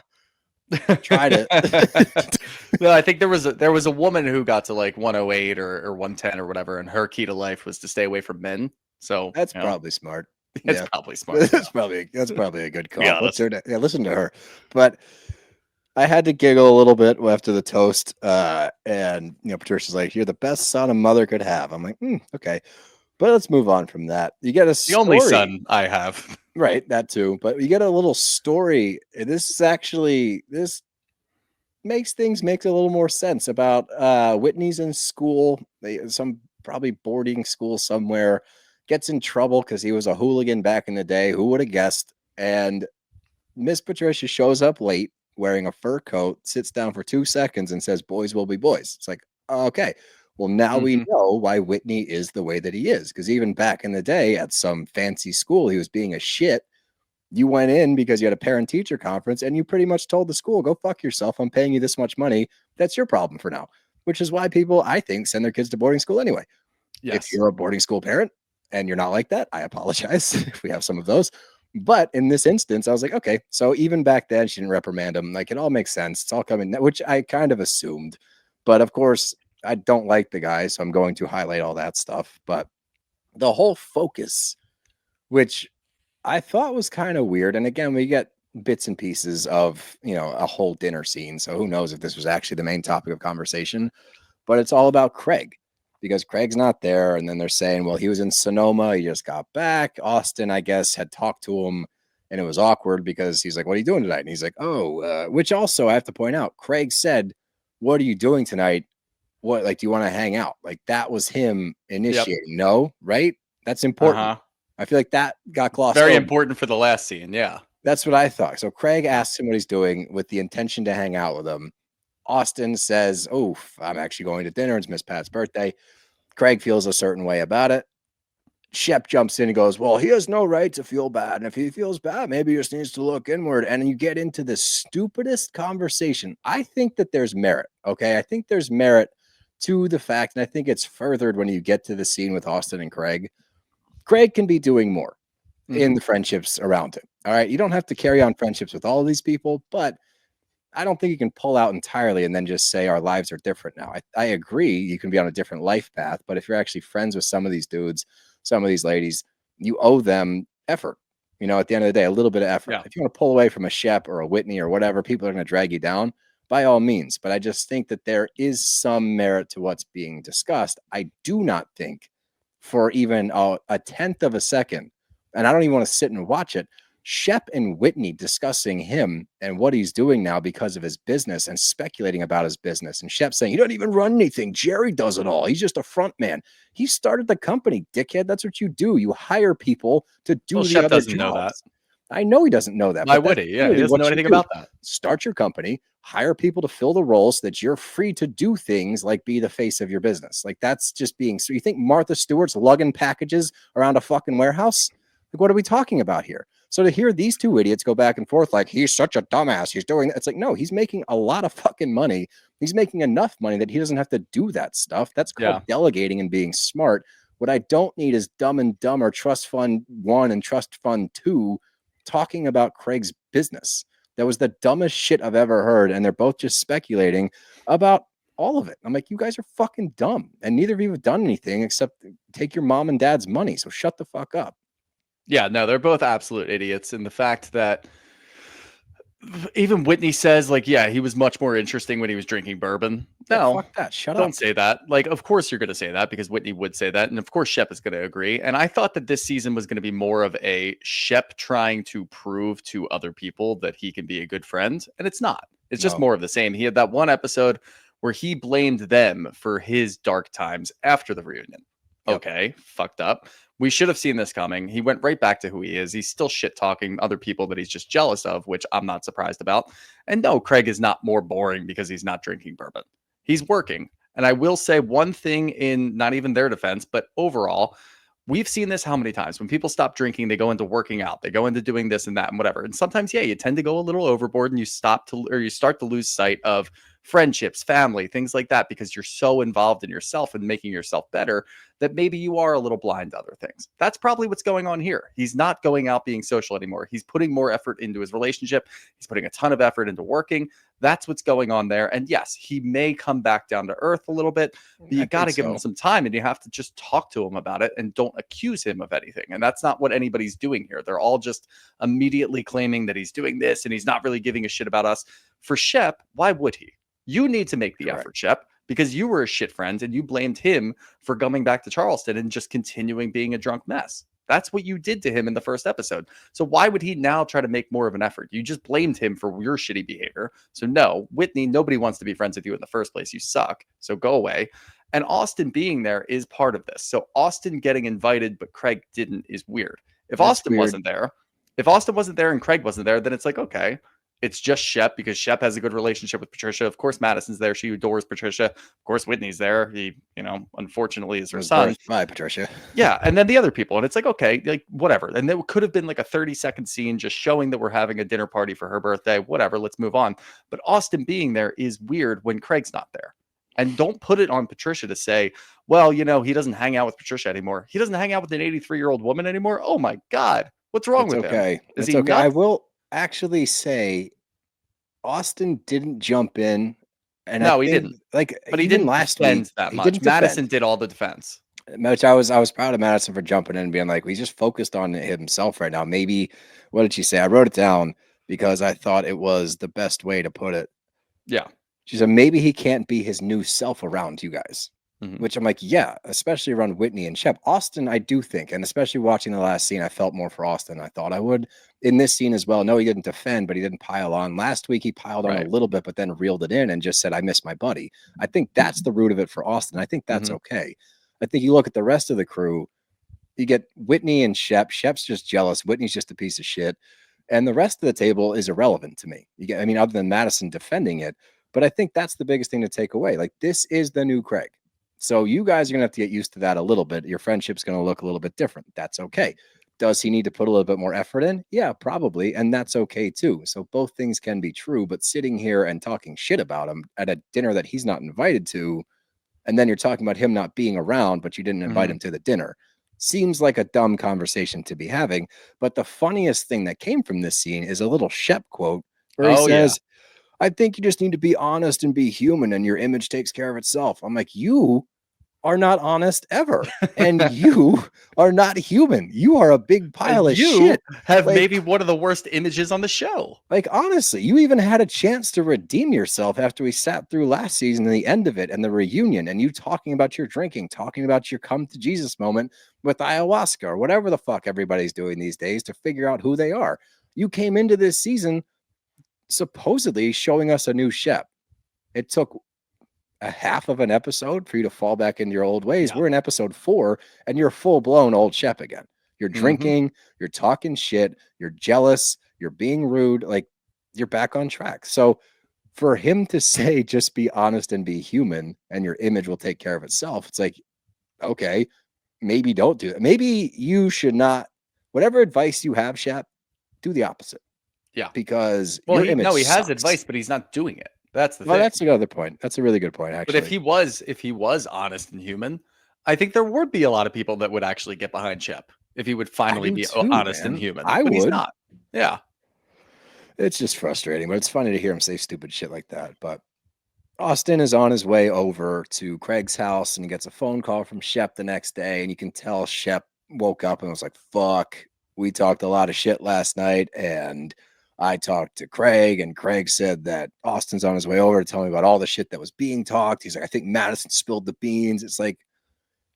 Tried it. No, I think there was a woman who got to like 108 or 110 or whatever, and her key to life was to stay away from men. So that's probably smart. It's probably smart. That's probably a good call. Yeah, listen to her. But I had to giggle a little bit after the toast. And Patricia's like, "You're the best son a mother could have." I'm like, okay. But let's move on from that. You get the only son I have. Right, that too. But you get a little story. This makes a little more sense about Whitney's in school. Some probably boarding school somewhere. Gets in trouble because he was a hooligan back in the day. Who would have guessed? And Miss Patricia shows up late wearing a fur coat, sits down for 2 seconds and says, boys will be boys. It's like, okay, well, now we know why Whitney is the way that he is. Because even back in the day at some fancy school, he was being a shit. You went in because you had a parent-teacher conference and you pretty much told the school, go fuck yourself. I'm paying you this much money. That's your problem for now, which is why people, I think, send their kids to boarding school anyway. Yes. If you're a boarding school parent and you're not like that, I apologize if we have some of those. But in this instance, I was like, okay, so even back then, she didn't reprimand him. Like, it all makes sense. It's all coming, which I kind of assumed. But of course, I don't like the guy, so I'm going to highlight all that stuff. But the whole focus, which I thought was kind of weird. And again, we get bits and pieces of, a whole dinner scene. So who knows if this was actually the main topic of conversation. But it's all about Craig. Because Craig's not there. And then they're saying, well, he was in Sonoma. He just got back. Austen, I guess, had talked to him. And it was awkward because he's like, what are you doing tonight? And he's like, which also I have to point out, Craig said, what are you doing tonight? What, like, do you want to hang out? Like, that was him initiating. Yep. No, right? That's important. I feel like that got glossed over. Very important for the last scene. Yeah. That's what I thought. So Craig asks him what he's doing with the intention to hang out with him. Austen says, oh, I'm actually going to dinner. It's Miss Pat's birthday. Craig feels a certain way about it. Shep jumps in and goes, well, he has no right to feel bad. And if he feels bad, maybe he just needs to look inward. And you get into the stupidest conversation. I think that there's merit. Okay. I think there's merit to the fact, and I think it's furthered when you get to the scene with Austen and Craig. Craig can be doing more in the friendships around him. All right. You don't have to carry on friendships with all of these people, but I don't think you can pull out entirely and then just say our lives are different now. I agree. You can be on a different life path, but if you're actually friends with some of these dudes, some of these ladies, you owe them effort. At the end of the day, a little bit of effort. Yeah. If you want to pull away from a Shep or a Whitney or whatever, people are going to drag you down by all means. But I just think that there is some merit to what's being discussed. I do not think for even a tenth of a second, and I don't even want to sit and watch it, Shep and Whitney discussing him and what he's doing now because of his business and speculating about his business. And Shep saying, he doesn't even run anything. Jerry does it all. He's just a front man. He started the company, dickhead. That's what you do. You hire people to do the Shep other doesn't jobs. know that. I know he doesn't know that. Why would he? Yeah, he doesn't know anything about that. Start your company, hire people to fill the roles so that you're free to do things like be the face of your business. Like, that's just being, so you think Martha Stewart's lugging packages around a fucking warehouse? Like, what are we talking about here? So to hear these two idiots go back and forth like, he's such a dumbass, he's doing that. It's like, no, he's making a lot of fucking money. He's making enough money that he doesn't have to do that stuff. That's called delegating and being smart. What I don't need is Dumb and Dumber Trust Fund 1 and Trust Fund 2 talking about Craig's business. That was the dumbest shit I've ever heard. And they're both just speculating about all of it. I'm like, you guys are fucking dumb. And neither of you have done anything except take your mom and dad's money. So shut the fuck up. Yeah, no, they're both absolute idiots. And the fact that even Whitney says, like, yeah, he was much more interesting when he was drinking bourbon. No, fuck that. Shut up. Don't say that. Like, of course you're going to say that because Whitney would say that. And of course Shep is going to agree. And I thought that this season was going to be more of a Shep trying to prove to other people that he can be a good friend. And it's not. It's just more of the same. He had that one episode where he blamed them for his dark times after the reunion. Yep. Okay, fucked up. We should have seen this coming. He went right back to who he is. He's still shit talking other people that he's just jealous of, which I'm not surprised about. And no, Craig is not more boring because he's not drinking bourbon. He's working. And I will say one thing in not even their defense, but overall, we've seen this how many times? When people stop drinking, they go into working out. They go into doing this and that and whatever. And sometimes, yeah, you tend to go a little overboard and you start to lose sight of friendships, family, things like that, because you're so involved in yourself and making yourself better that maybe you are a little blind to other things. That's probably what's going on here. He's not going out being social anymore. He's putting more effort into his relationship. He's putting a ton of effort into working. That's what's going on there. And yes, he may come back down to earth a little bit, but you got to give him some time and you have to just talk to him about it and don't accuse him of anything. And that's not what anybody's doing here. They're all just immediately claiming that he's doing this and he's not really giving a shit about us. For Shep, why would he? You need to make the effort, Shep, because you were a shit friend and you blamed him for coming back to Charleston and just continuing being a drunk mess. That's what you did to him in the first episode. So why would he now try to make more of an effort? You just blamed him for your shitty behavior. So no, Whitney, nobody wants to be friends with you in the first place. You suck. So go away. And Austen being there is part of this. So Austen getting invited, but Craig didn't is weird. If Austen wasn't there, If Austen wasn't there and Craig wasn't there, then it's like, okay, it's just Shep because Shep has a good relationship with Patricia. Of course, Madison's there. She adores Patricia. Of course, Whitney's there. He, unfortunately is her son. By Patricia. Yeah. And then the other people. And it's like, okay, like whatever. And there could have been like a 30-second scene just showing that we're having a dinner party for her birthday. Whatever. Let's move on. But Austen being there is weird when Craig's not there. And don't put it on Patricia to say, well, he doesn't hang out with Patricia anymore. He doesn't hang out with an 83-year-old woman anymore. Oh my God. What's wrong with him? Is he okay. I will actually say Austen didn't jump in. And no, he didn't. But he didn't last week that much. Madison did all the defense. Which I was proud of Madison for jumping in and being like, he's just focused on himself right now. Maybe, what did she say? I wrote it down because I thought it was the best way to put it. Yeah. She said, maybe he can't be his new self around you guys. Which I'm like, yeah, especially around Whitney and Shep. Austen, I do think, and especially watching the last scene, I felt more for Austen than I thought I would. In this scene as well, no, he didn't defend, but he didn't pile on. Last week, he piled on a little bit, but then reeled it in and just said, I miss my buddy. I think that's the root of it for Austen. I think that's okay. I think you look at the rest of the crew, you get Whitney and Shep. Shep's just jealous. Whitney's just a piece of shit. And the rest of the table is irrelevant to me. Other than Madison defending it, but I think that's the biggest thing to take away. Like, this is the new Craig. So you guys are going to have to get used to that a little bit. Your friendship's going to look a little bit different. That's okay. Does he need to put a little bit more effort in? Yeah, probably. And that's okay too. So both things can be true, but sitting here and talking shit about him at a dinner that he's not invited to, and then you're talking about him not being around, but you didn't invite him to the dinner, seems like a dumb conversation to be having. But the funniest thing that came from this scene is a little Shep quote where he says, I think you just need to be honest and be human, and your image takes care of itself. I'm like, you are not honest ever, and you are not human. You are a big pile of shit. You have maybe one of the worst images on the show. Like, honestly, you even had a chance to redeem yourself after we sat through last season and the end of it and the reunion, and you talking about your drinking, talking about your come to Jesus moment with ayahuasca or whatever the fuck everybody's doing these days to figure out who they are. You came into this season supposedly showing us a new Shep. It took a half of an episode for you to fall back into your old ways. We're in episode 4 and you're full blown old Shep again. You're drinking, you're talking shit, you're jealous, you're being rude, like you're back on track. So for him to say, just be honest and be human and your image will take care of itself. It's like, okay, maybe don't do that. Maybe you should not, whatever advice you have, Shep, do the opposite. Yeah. Because he has advice, but he's not doing it. That's the thing. That's another point. That's a really good point, actually. But if he was honest and human, I think there would be a lot of people that would actually get behind Shep if he would finally be honest and human. But he's not. Yeah. It's just frustrating, but it's funny to hear him say stupid shit like that. But Austen is on his way over to Craig's house and he gets a phone call from Shep the next day, and you can tell Shep woke up and was like, fuck, we talked a lot of shit last night, and I talked to Craig, and Craig said that Austen's on his way over to tell me about all the shit that was being talked. He's like, I think Madison spilled the beans. It's like,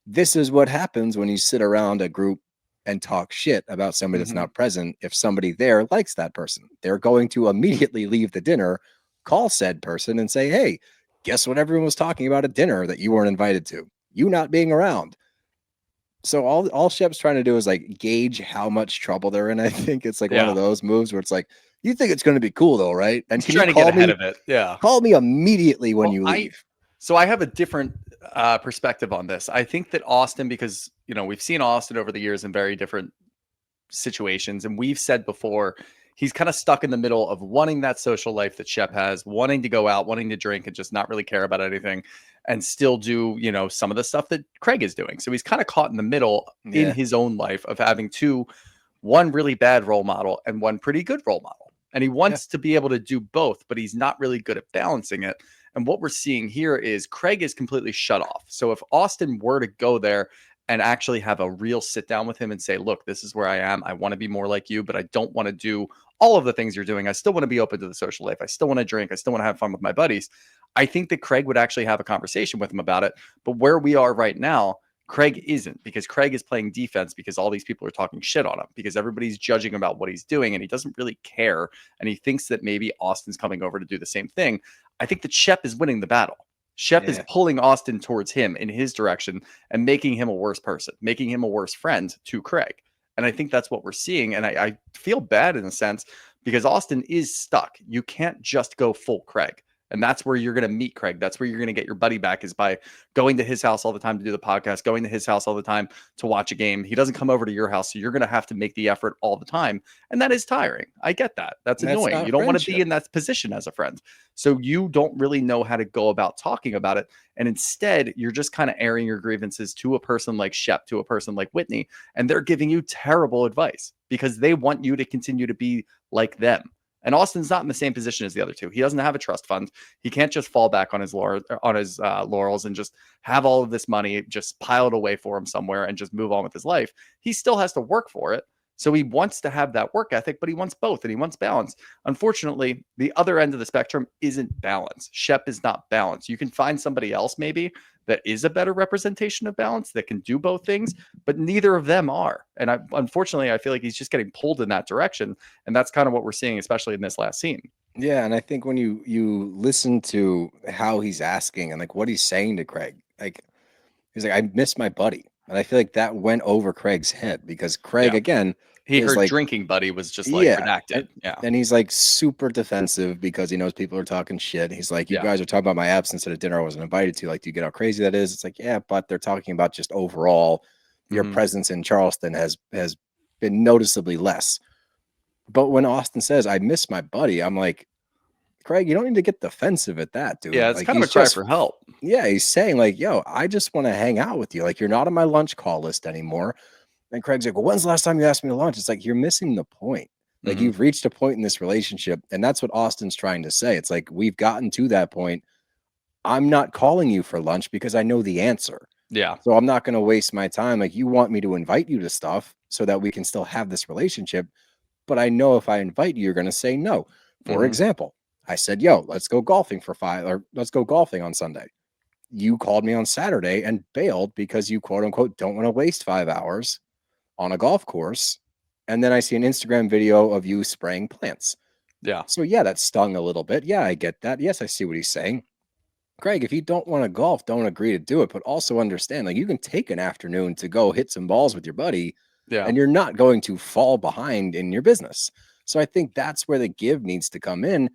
this is what happens when you sit around a group and talk shit about somebody that's not present. If somebody there likes that person, they're going to immediately leave the dinner, call said person and say, hey, guess what everyone was talking about at dinner that you weren't invited to? You not being around. So all Shep's trying to do is like gauge how much trouble they're in. I think it's like one of those moves where it's like, you think it's going to be cool though, right? And can trying to get ahead of it. Yeah. Call me immediately when you leave. So I have a different perspective on this. I think that Austen, because we've seen Austen over the years in very different situations, and we've said before, he's kind of stuck in the middle of wanting that social life that Shep has, wanting to go out, wanting to drink, and just not really care about anything, and still do, some of the stuff that Craig is doing. So he's kind of caught in the middle in his own life of having one really bad role model and one pretty good role model. And he wants to be able to do both, but he's not really good at balancing it. And what we're seeing here is Craig is completely shut off. So if Austen were to go there and actually have a real sit down with him and say, look, this is where I am. I want to be more like you, but I don't want to do all of the things you're doing. I still want to be open to the social life. I still want to drink. I still want to have fun with my buddies. I think that Craig would actually have a conversation with him about it. But where we are right now, Craig isn't, because Craig is playing defense because all these people are talking shit on him, because everybody's judging about what he's doing and he doesn't really care. And he thinks that maybe Austen's coming over to do the same thing. I think that Shep is winning the battle. Shep is pulling Austen towards him in his direction and making him a worse person, making him a worse friend to Craig. And I think that's what we're seeing. And I feel bad in a sense because Austen is stuck. You can't just go full Craig. And that's where you're going to meet Craig. That's where you're going to get your buddy back, is by going to his house all the time to do the podcast, going to his house all the time to watch a game. He doesn't come over to your house. So you're going to have to make the effort all the time. And that is tiring. I get that. That's annoying. You don't want to be in that position as a friend. So you don't really know how to go about talking about it. And instead, you're just kind of airing your grievances to a person like Shep, to a person like Whitney. And they're giving you terrible advice because they want you to continue to be like them. And Austen's not in the same position as the other two. He doesn't have a trust fund. He can't just fall back on his laurels and just have all of this money just piled away for him somewhere and just move on with his life. He still has to work for it. So he wants to have that work ethic, but he wants both and he wants balance. Unfortunately, the other end of the spectrum isn't balance. Shep is not balanced. You can find somebody else maybe that is a better representation of balance that can do both things, but neither of them are. And unfortunately, I feel like he's just getting pulled in that direction. And that's kind of what we're seeing, especially in this last scene. Yeah. And I think when you listen to how he's asking and like what he's saying to Craig, like he's like, I miss my buddy. And I feel like that went over Craig's head because Craig, again, he heard like, drinking buddy was just like redacted. And he's like super defensive because he knows people are talking shit. He's like, you guys are talking about my absence at a dinner I wasn't invited to. Like, do you get how crazy that is? It's like, yeah, but they're talking about just overall your presence in Charleston has been noticeably less. But when Austen says, I miss my buddy, I'm like, Craig, you don't need to get defensive at that, dude. Yeah, it's like, kind of a cry for help. Yeah, he's saying like, yo, I just want to hang out with you. Like, you're not on my lunch call list anymore. And Craig's like, well, when's the last time you asked me to lunch? It's like, you're missing the point. Like, you've reached a point in this relationship. And that's what Austen's trying to say. It's like, we've gotten to that point. I'm not calling you for lunch because I know the answer. Yeah. So I'm not going to waste my time. Like, you want me to invite you to stuff so that we can still have this relationship. But I know if I invite you, you're going to say no. For example, I said, yo, let's go golfing let's go golfing on Sunday. You called me on Saturday and bailed because you quote unquote don't want to waste 5 hours on a golf course. And then I see an Instagram video of you spraying plants. Yeah. So yeah, that stung a little bit. Yeah, I get that. Yes, I see what he's saying. Craig, if you don't want to golf, don't agree to do it, but also understand, like, you can take an afternoon to go hit some balls with your buddy. Yeah. And you're not going to fall behind in your business. So I think that's where the give needs to come in.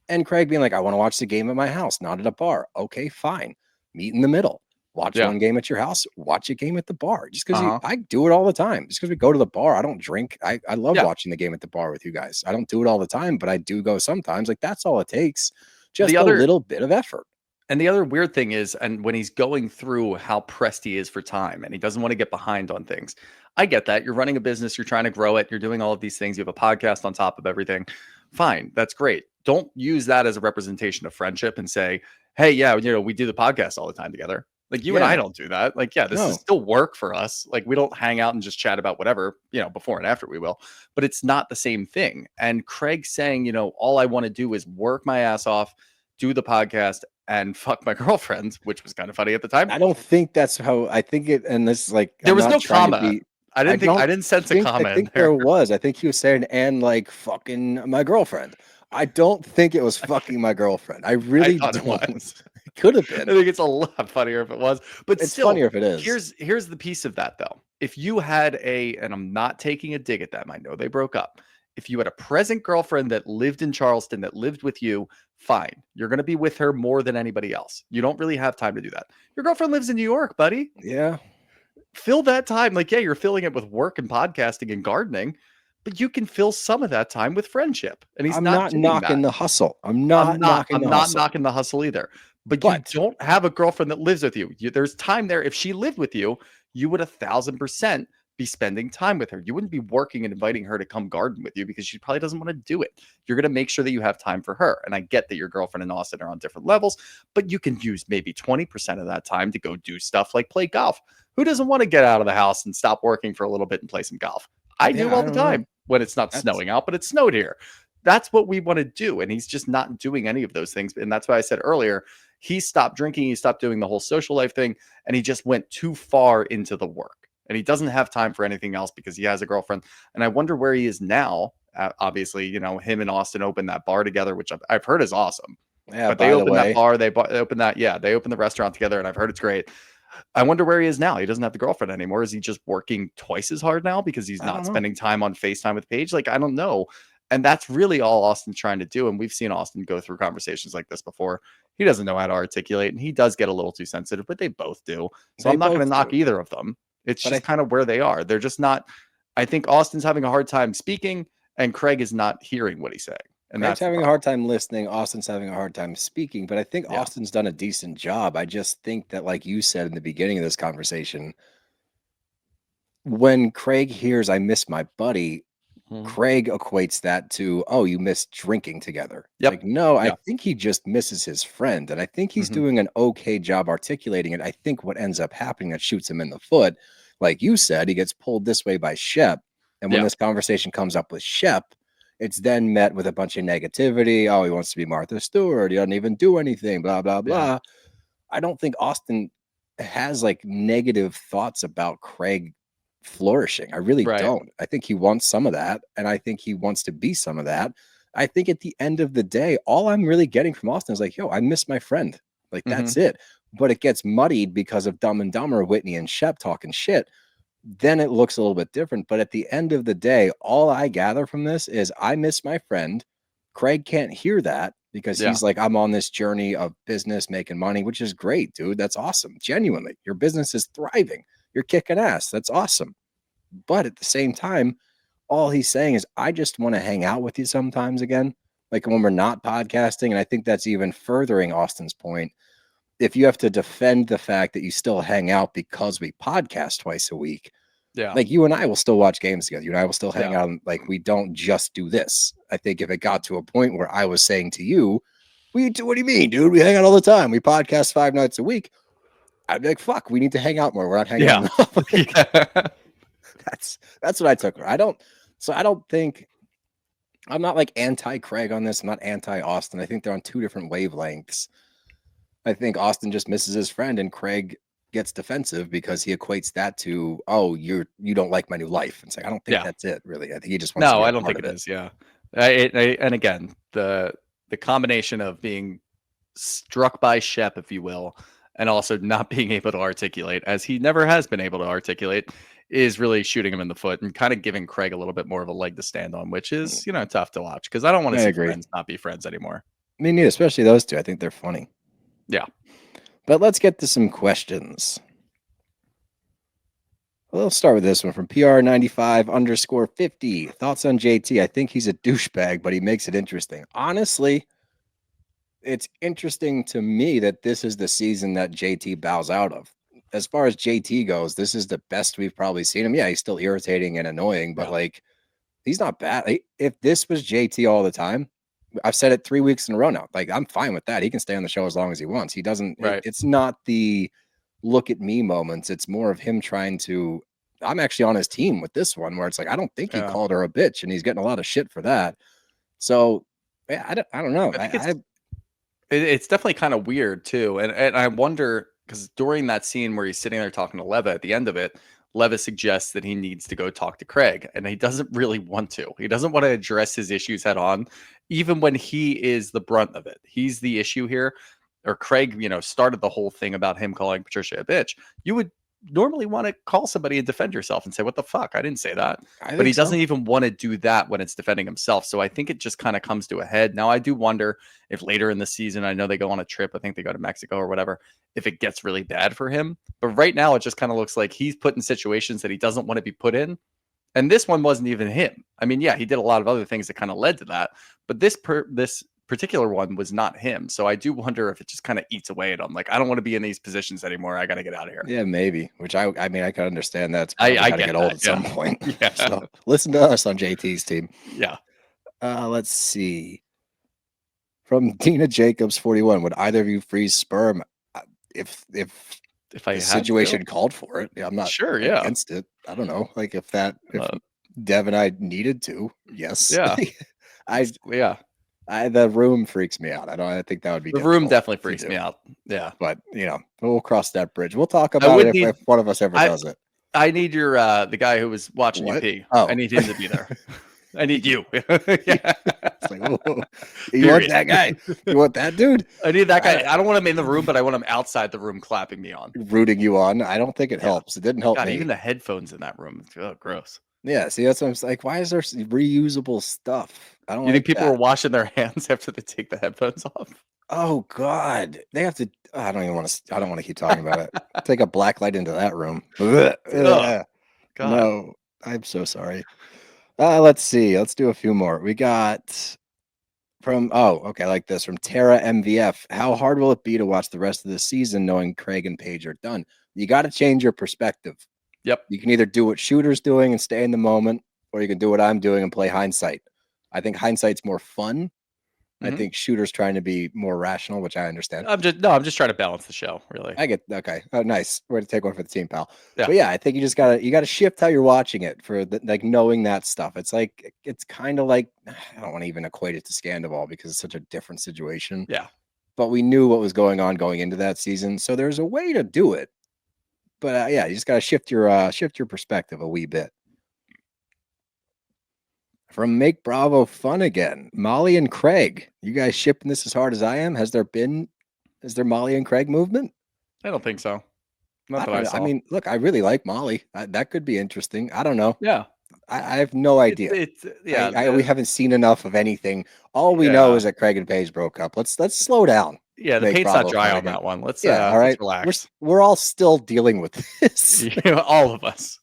And Craig being like, I want to watch the game at my house, not at a bar. Okay, fine. Meet in the middle. Watch one game at your house. Watch a game at the bar. Just because I do it all the time. Just because we go to the bar, I don't drink. I love watching the game at the bar with you guys. I don't do it all the time, but I do go sometimes. Like, that's all it takes. Just a little bit of effort. And the other weird thing is, and when he's going through how pressed he is for time and he doesn't want to get behind on things, I get that. You're running a business, you're trying to grow it, you're doing all of these things, you have a podcast on top of everything. Fine, that's great. Don't use that as a representation of friendship and say, hey, yeah, we do the podcast all the time together. Like, you and I don't do that. Like, this is still work for us. Like, we don't hang out and just chat about whatever, before and after we will, but it's not the same thing. And Craig saying, all I want to do is work my ass off, do the podcast, and fuck my girlfriend, which was kind of funny at the time. I don't think that's how I think it. And this, like, there was no comma. I didn't sense a comment. I think there was. I think he was saying, and like fucking my girlfriend. I don't think it was fucking my girlfriend. I really don't. It could have been. I think it's a lot funnier if it was, but it's still funnier if it is. Here's the piece of that though. If you had and I'm not taking a dig at them, I know they broke up. If you had a present girlfriend that lived in Charleston, that lived with you, fine. You're going to be with her more than anybody else. You don't really have time to do that. Your girlfriend lives in New York, buddy. Yeah. Fill that time. Like, yeah, you're filling it with work and podcasting and gardening, but you can fill some of that time with friendship. And I'm not knocking the hustle. I'm not knocking the hustle either. But you don't have a girlfriend that lives with you. There's time there. If she lived with you, you would 1,000% be spending time with her. You wouldn't be working and inviting her to come garden with you because she probably doesn't want to do it. You're going to make sure that you have time for her. And I get that your girlfriend and Austen are on different levels, but you can use maybe 20% of that time to go do stuff like play golf. Who doesn't want to get out of the house and stop working for a little bit and play some golf? I do all the time when it's not snowing out, but it's snowed here. That's what we want to do. And he's just not doing any of those things. And that's why I said earlier, he stopped drinking. He stopped doing the whole social life thing. And he just went too far into the work. And he doesn't have time for anything else because he has a girlfriend. And I wonder where he is now. Obviously, him and Austen opened that bar together, which I've heard is awesome. Yeah, but they opened that bar. They opened that. Yeah, they opened the restaurant together, and I've heard it's great. I wonder where he is now. He doesn't have the girlfriend anymore. Is he just working twice as hard now because he's not spending time on FaceTime with Paige? Like, I don't know. And that's really all Austen's trying to do. And we've seen Austen go through conversations like this before. He doesn't know how to articulate, and he does get a little too sensitive, but they both do. So I'm not going to knock either of them. It's just kind of where they are. They're just not. I think Austen's having a hard time speaking, and Craig is not hearing what he's saying. And Craig's having a hard time listening. Austen's having a hard time speaking, but I think Austen's done a decent job. I just think that, like you said in the beginning of this conversation, when Craig hears "I miss my buddy," Craig equates that to, "Oh, you miss drinking together." Like, no, I think he just misses his friend, and I think he's doing an okay job articulating it. I think what ends up happening that shoots him in the foot, like you said, he gets pulled this way by Shep, and when this conversation comes up with Shep, it's then met with a bunch of negativity. Oh, he wants to be Martha Stewart. He doesn't even do anything, blah, blah, blah. I don't think Austen has like negative thoughts about Craig flourishing. I really don't. I think he wants some of that, and I think he wants to be some of that. I think at the end of the day, all I'm really getting from Austen is like, yo, I miss my friend. Like, that's it. But it gets muddied because of Dumb and Dumber, Whitney and Shep talking shit. Then it looks a little bit different. But at the end of the day, all I gather from this is I miss my friend. Craig can't hear that because he's like, I'm on this journey of business, making money, which is great, dude. That's awesome. Genuinely, your business is thriving. You're kicking ass. That's awesome. But at the same time, all he's saying is, I just want to hang out with you sometimes again, like when we're not podcasting. And I think that's even furthering Austen's point. If you have to defend the fact that you still hang out because we podcast twice a week, like you and I will still watch games together. You and I will still hang out. And, like, we don't just do this. I think if it got to a point where I was saying to you, what do you mean, dude? We hang out all the time. We podcast 5 nights a week. I'd be like, fuck, we need to hang out more. We're not hanging out enough. That's what I took. I don't think, I'm not like anti-Craig on this. I'm not anti-Austen. I think they're on 2 different wavelengths. I think Austen just misses his friend, and Craig gets defensive because he equates that to, oh, you don't like my new life. It's like, I don't think that's it, really. I think he just wants to be I don't think it is. Yeah. And again, the combination of being struck by Shep, if you will, and also not being able to articulate, as he never has been able to articulate, is really shooting him in the foot and kind of giving Craig a little bit more of a leg to stand on, which is, tough to watch because I don't want to see friends not be friends anymore. Me neither, especially those two. I think they're funny. Yeah. But let's get to some questions. Well, let's start with this one from PR95_50. Thoughts on JT? I think he's a douchebag, but he makes it interesting. Honestly, it's interesting to me that this is the season that JT bows out of. As far as JT goes, this is the best we've probably seen him. Yeah, he's still irritating and annoying, but like, he's not bad. If this was JT all the time, I've said it 3 weeks in a row now. Like, I'm fine with that. He can stay on the show as long as he wants. He doesn't. It's not the look at me moments. It's more of him trying to. I'm actually on his team with this one, where it's like, I don't think he called her a bitch, and he's getting a lot of shit for that. So, yeah, I don't know. It's definitely kind of weird too, and I wonder, because during that scene where he's sitting there talking to Leva at the end of it, Leva suggests that he needs to go talk to Craig, and he doesn't really want to. He doesn't want to address his issues head on, even when he is the brunt of it. He's the issue here. Or Craig, started the whole thing about him calling Patricia a bitch. You would normally want to call somebody and defend yourself and say, what the fuck? I didn't say that. But he doesn't even want to do that when it's defending himself. So I think it just kind of comes to a head. Now, I do wonder if later in the season, I know they go on a trip. I think they go to Mexico or whatever, if it gets really bad for him. But right now, it just kind of looks like he's put in situations that he doesn't want to be put in. And this one wasn't even him. I mean, yeah, he did a lot of other things that kind of led to that. But this particular one was not him. So I do wonder if it just kind of eats away at him. Like, I don't want to be in these positions anymore. I got to get out of here. Yeah, maybe. Which I mean, I can understand that. It's probably got to get old at some point. Yeah. So listen to us on JT's team. Yeah. Let's see. From Dina Jacobs 41. Would either of you freeze sperm if the situation called for it? Yeah, I'm not sure. against it. I don't know. Like if Dev and I needed to, yes. Yeah. The room freaks me out. I think that would be the room definitely freaks me out. Yeah, but we'll cross that bridge. We'll talk about it if one of us ever does it. I need your the guy who was watching you pee. Oh. I need him to be there. I need you. Yeah. It's like, whoa. You want that guy? You want that dude? I need that guy. I don't want him in the room, but I want him outside the room clapping me on. Rooting you on. I don't think it helps. It didn't help me. Even the headphones in that room. Oh, gross. Yeah, see, that's what I'm like. Why is there reusable stuff? I don't. You think people are washing their hands after they take the headphones off? Oh God, they have to. I don't even want to. I don't want to keep talking about it. Take a black light into that room. God. No, I'm so sorry. Let's see. Let's do a few more. We got from. Oh, okay, I like this from Tara MVF. How hard will it be to watch the rest of the season knowing Craig and Paige are done? You got to change your perspective. Yep. You can either do what Shooter's doing and stay in the moment, or you can do what I'm doing and play hindsight. I think hindsight's more fun. I think Shooter's trying to be more rational, which I understand. I'm just trying to balance the show, really. I get okay. Oh, nice. Way to take one for the team, pal. Yeah. But yeah, I think you gotta shift how you're watching it for like knowing that stuff. It's like it's kind of like I don't want to even equate it to Scandival because it's such a different situation. Yeah. But we knew what was going on going into that season, so there's a way to do it. But yeah, you just gotta shift your perspective a wee bit. From Make Bravo Fun Again, Molly and Craig. You guys shipping this as hard as I am? Is there Molly and Craig movement? I don't think so. Not that I saw. I mean, look, I really like Molly. That could be interesting. I don't know. Yeah. I have no idea. We haven't seen enough of anything. All we know is that Craig and Paige broke up. Let's slow down. Yeah, the paint's not dry on that one. Let's all right. Let's relax. We're all still dealing with this. All of us.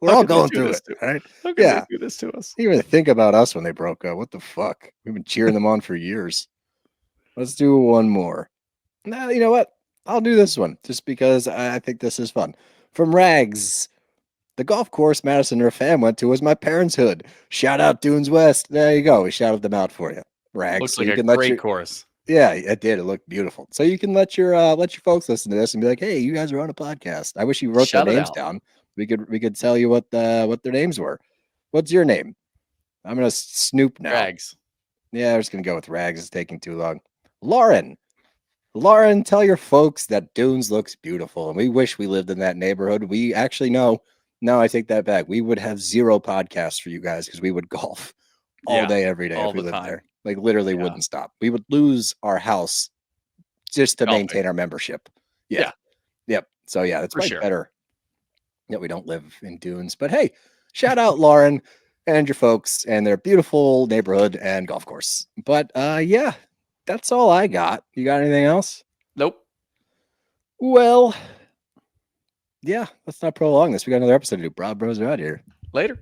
We're all going through it. Right? How can they do this to us? Even think about us when they broke up. What the fuck? We've been cheering them on for years. Let's do one more. Now, you know what? I'll do this one just because I think this is fun. From Rags, the golf course Madison and her fam went to was my parents' hood. Shout out Dunes West. There you go. We shouted them out for you. Rags. Looks like a great course. Yeah, it did. It looked beautiful. So you can let your folks listen to this and be like, "Hey, you guys are on a podcast." I wish you wrote their names down. We could tell you what their names were. What's your name? I'm gonna snoop now. Rags. Yeah, I'm just gonna go with Rags. It's taking too long. Lauren, tell your folks that Dunes looks beautiful, and we wish we lived in that neighborhood. We actually know. No, I take that back. We would have 0 podcasts for you guys because we would golf all day, every day if we lived there. Like literally wouldn't stop. We would lose our house just to maintain our membership. Yeah. Yep. So yeah, that's probably better that we don't live in Dunes. But hey, shout out Lauren and your folks and their beautiful neighborhood and golf course. But yeah, that's all I got. You got anything else? Nope. Well, yeah, let's not prolong this. We got another episode to do. Broad Bros are out here. Later.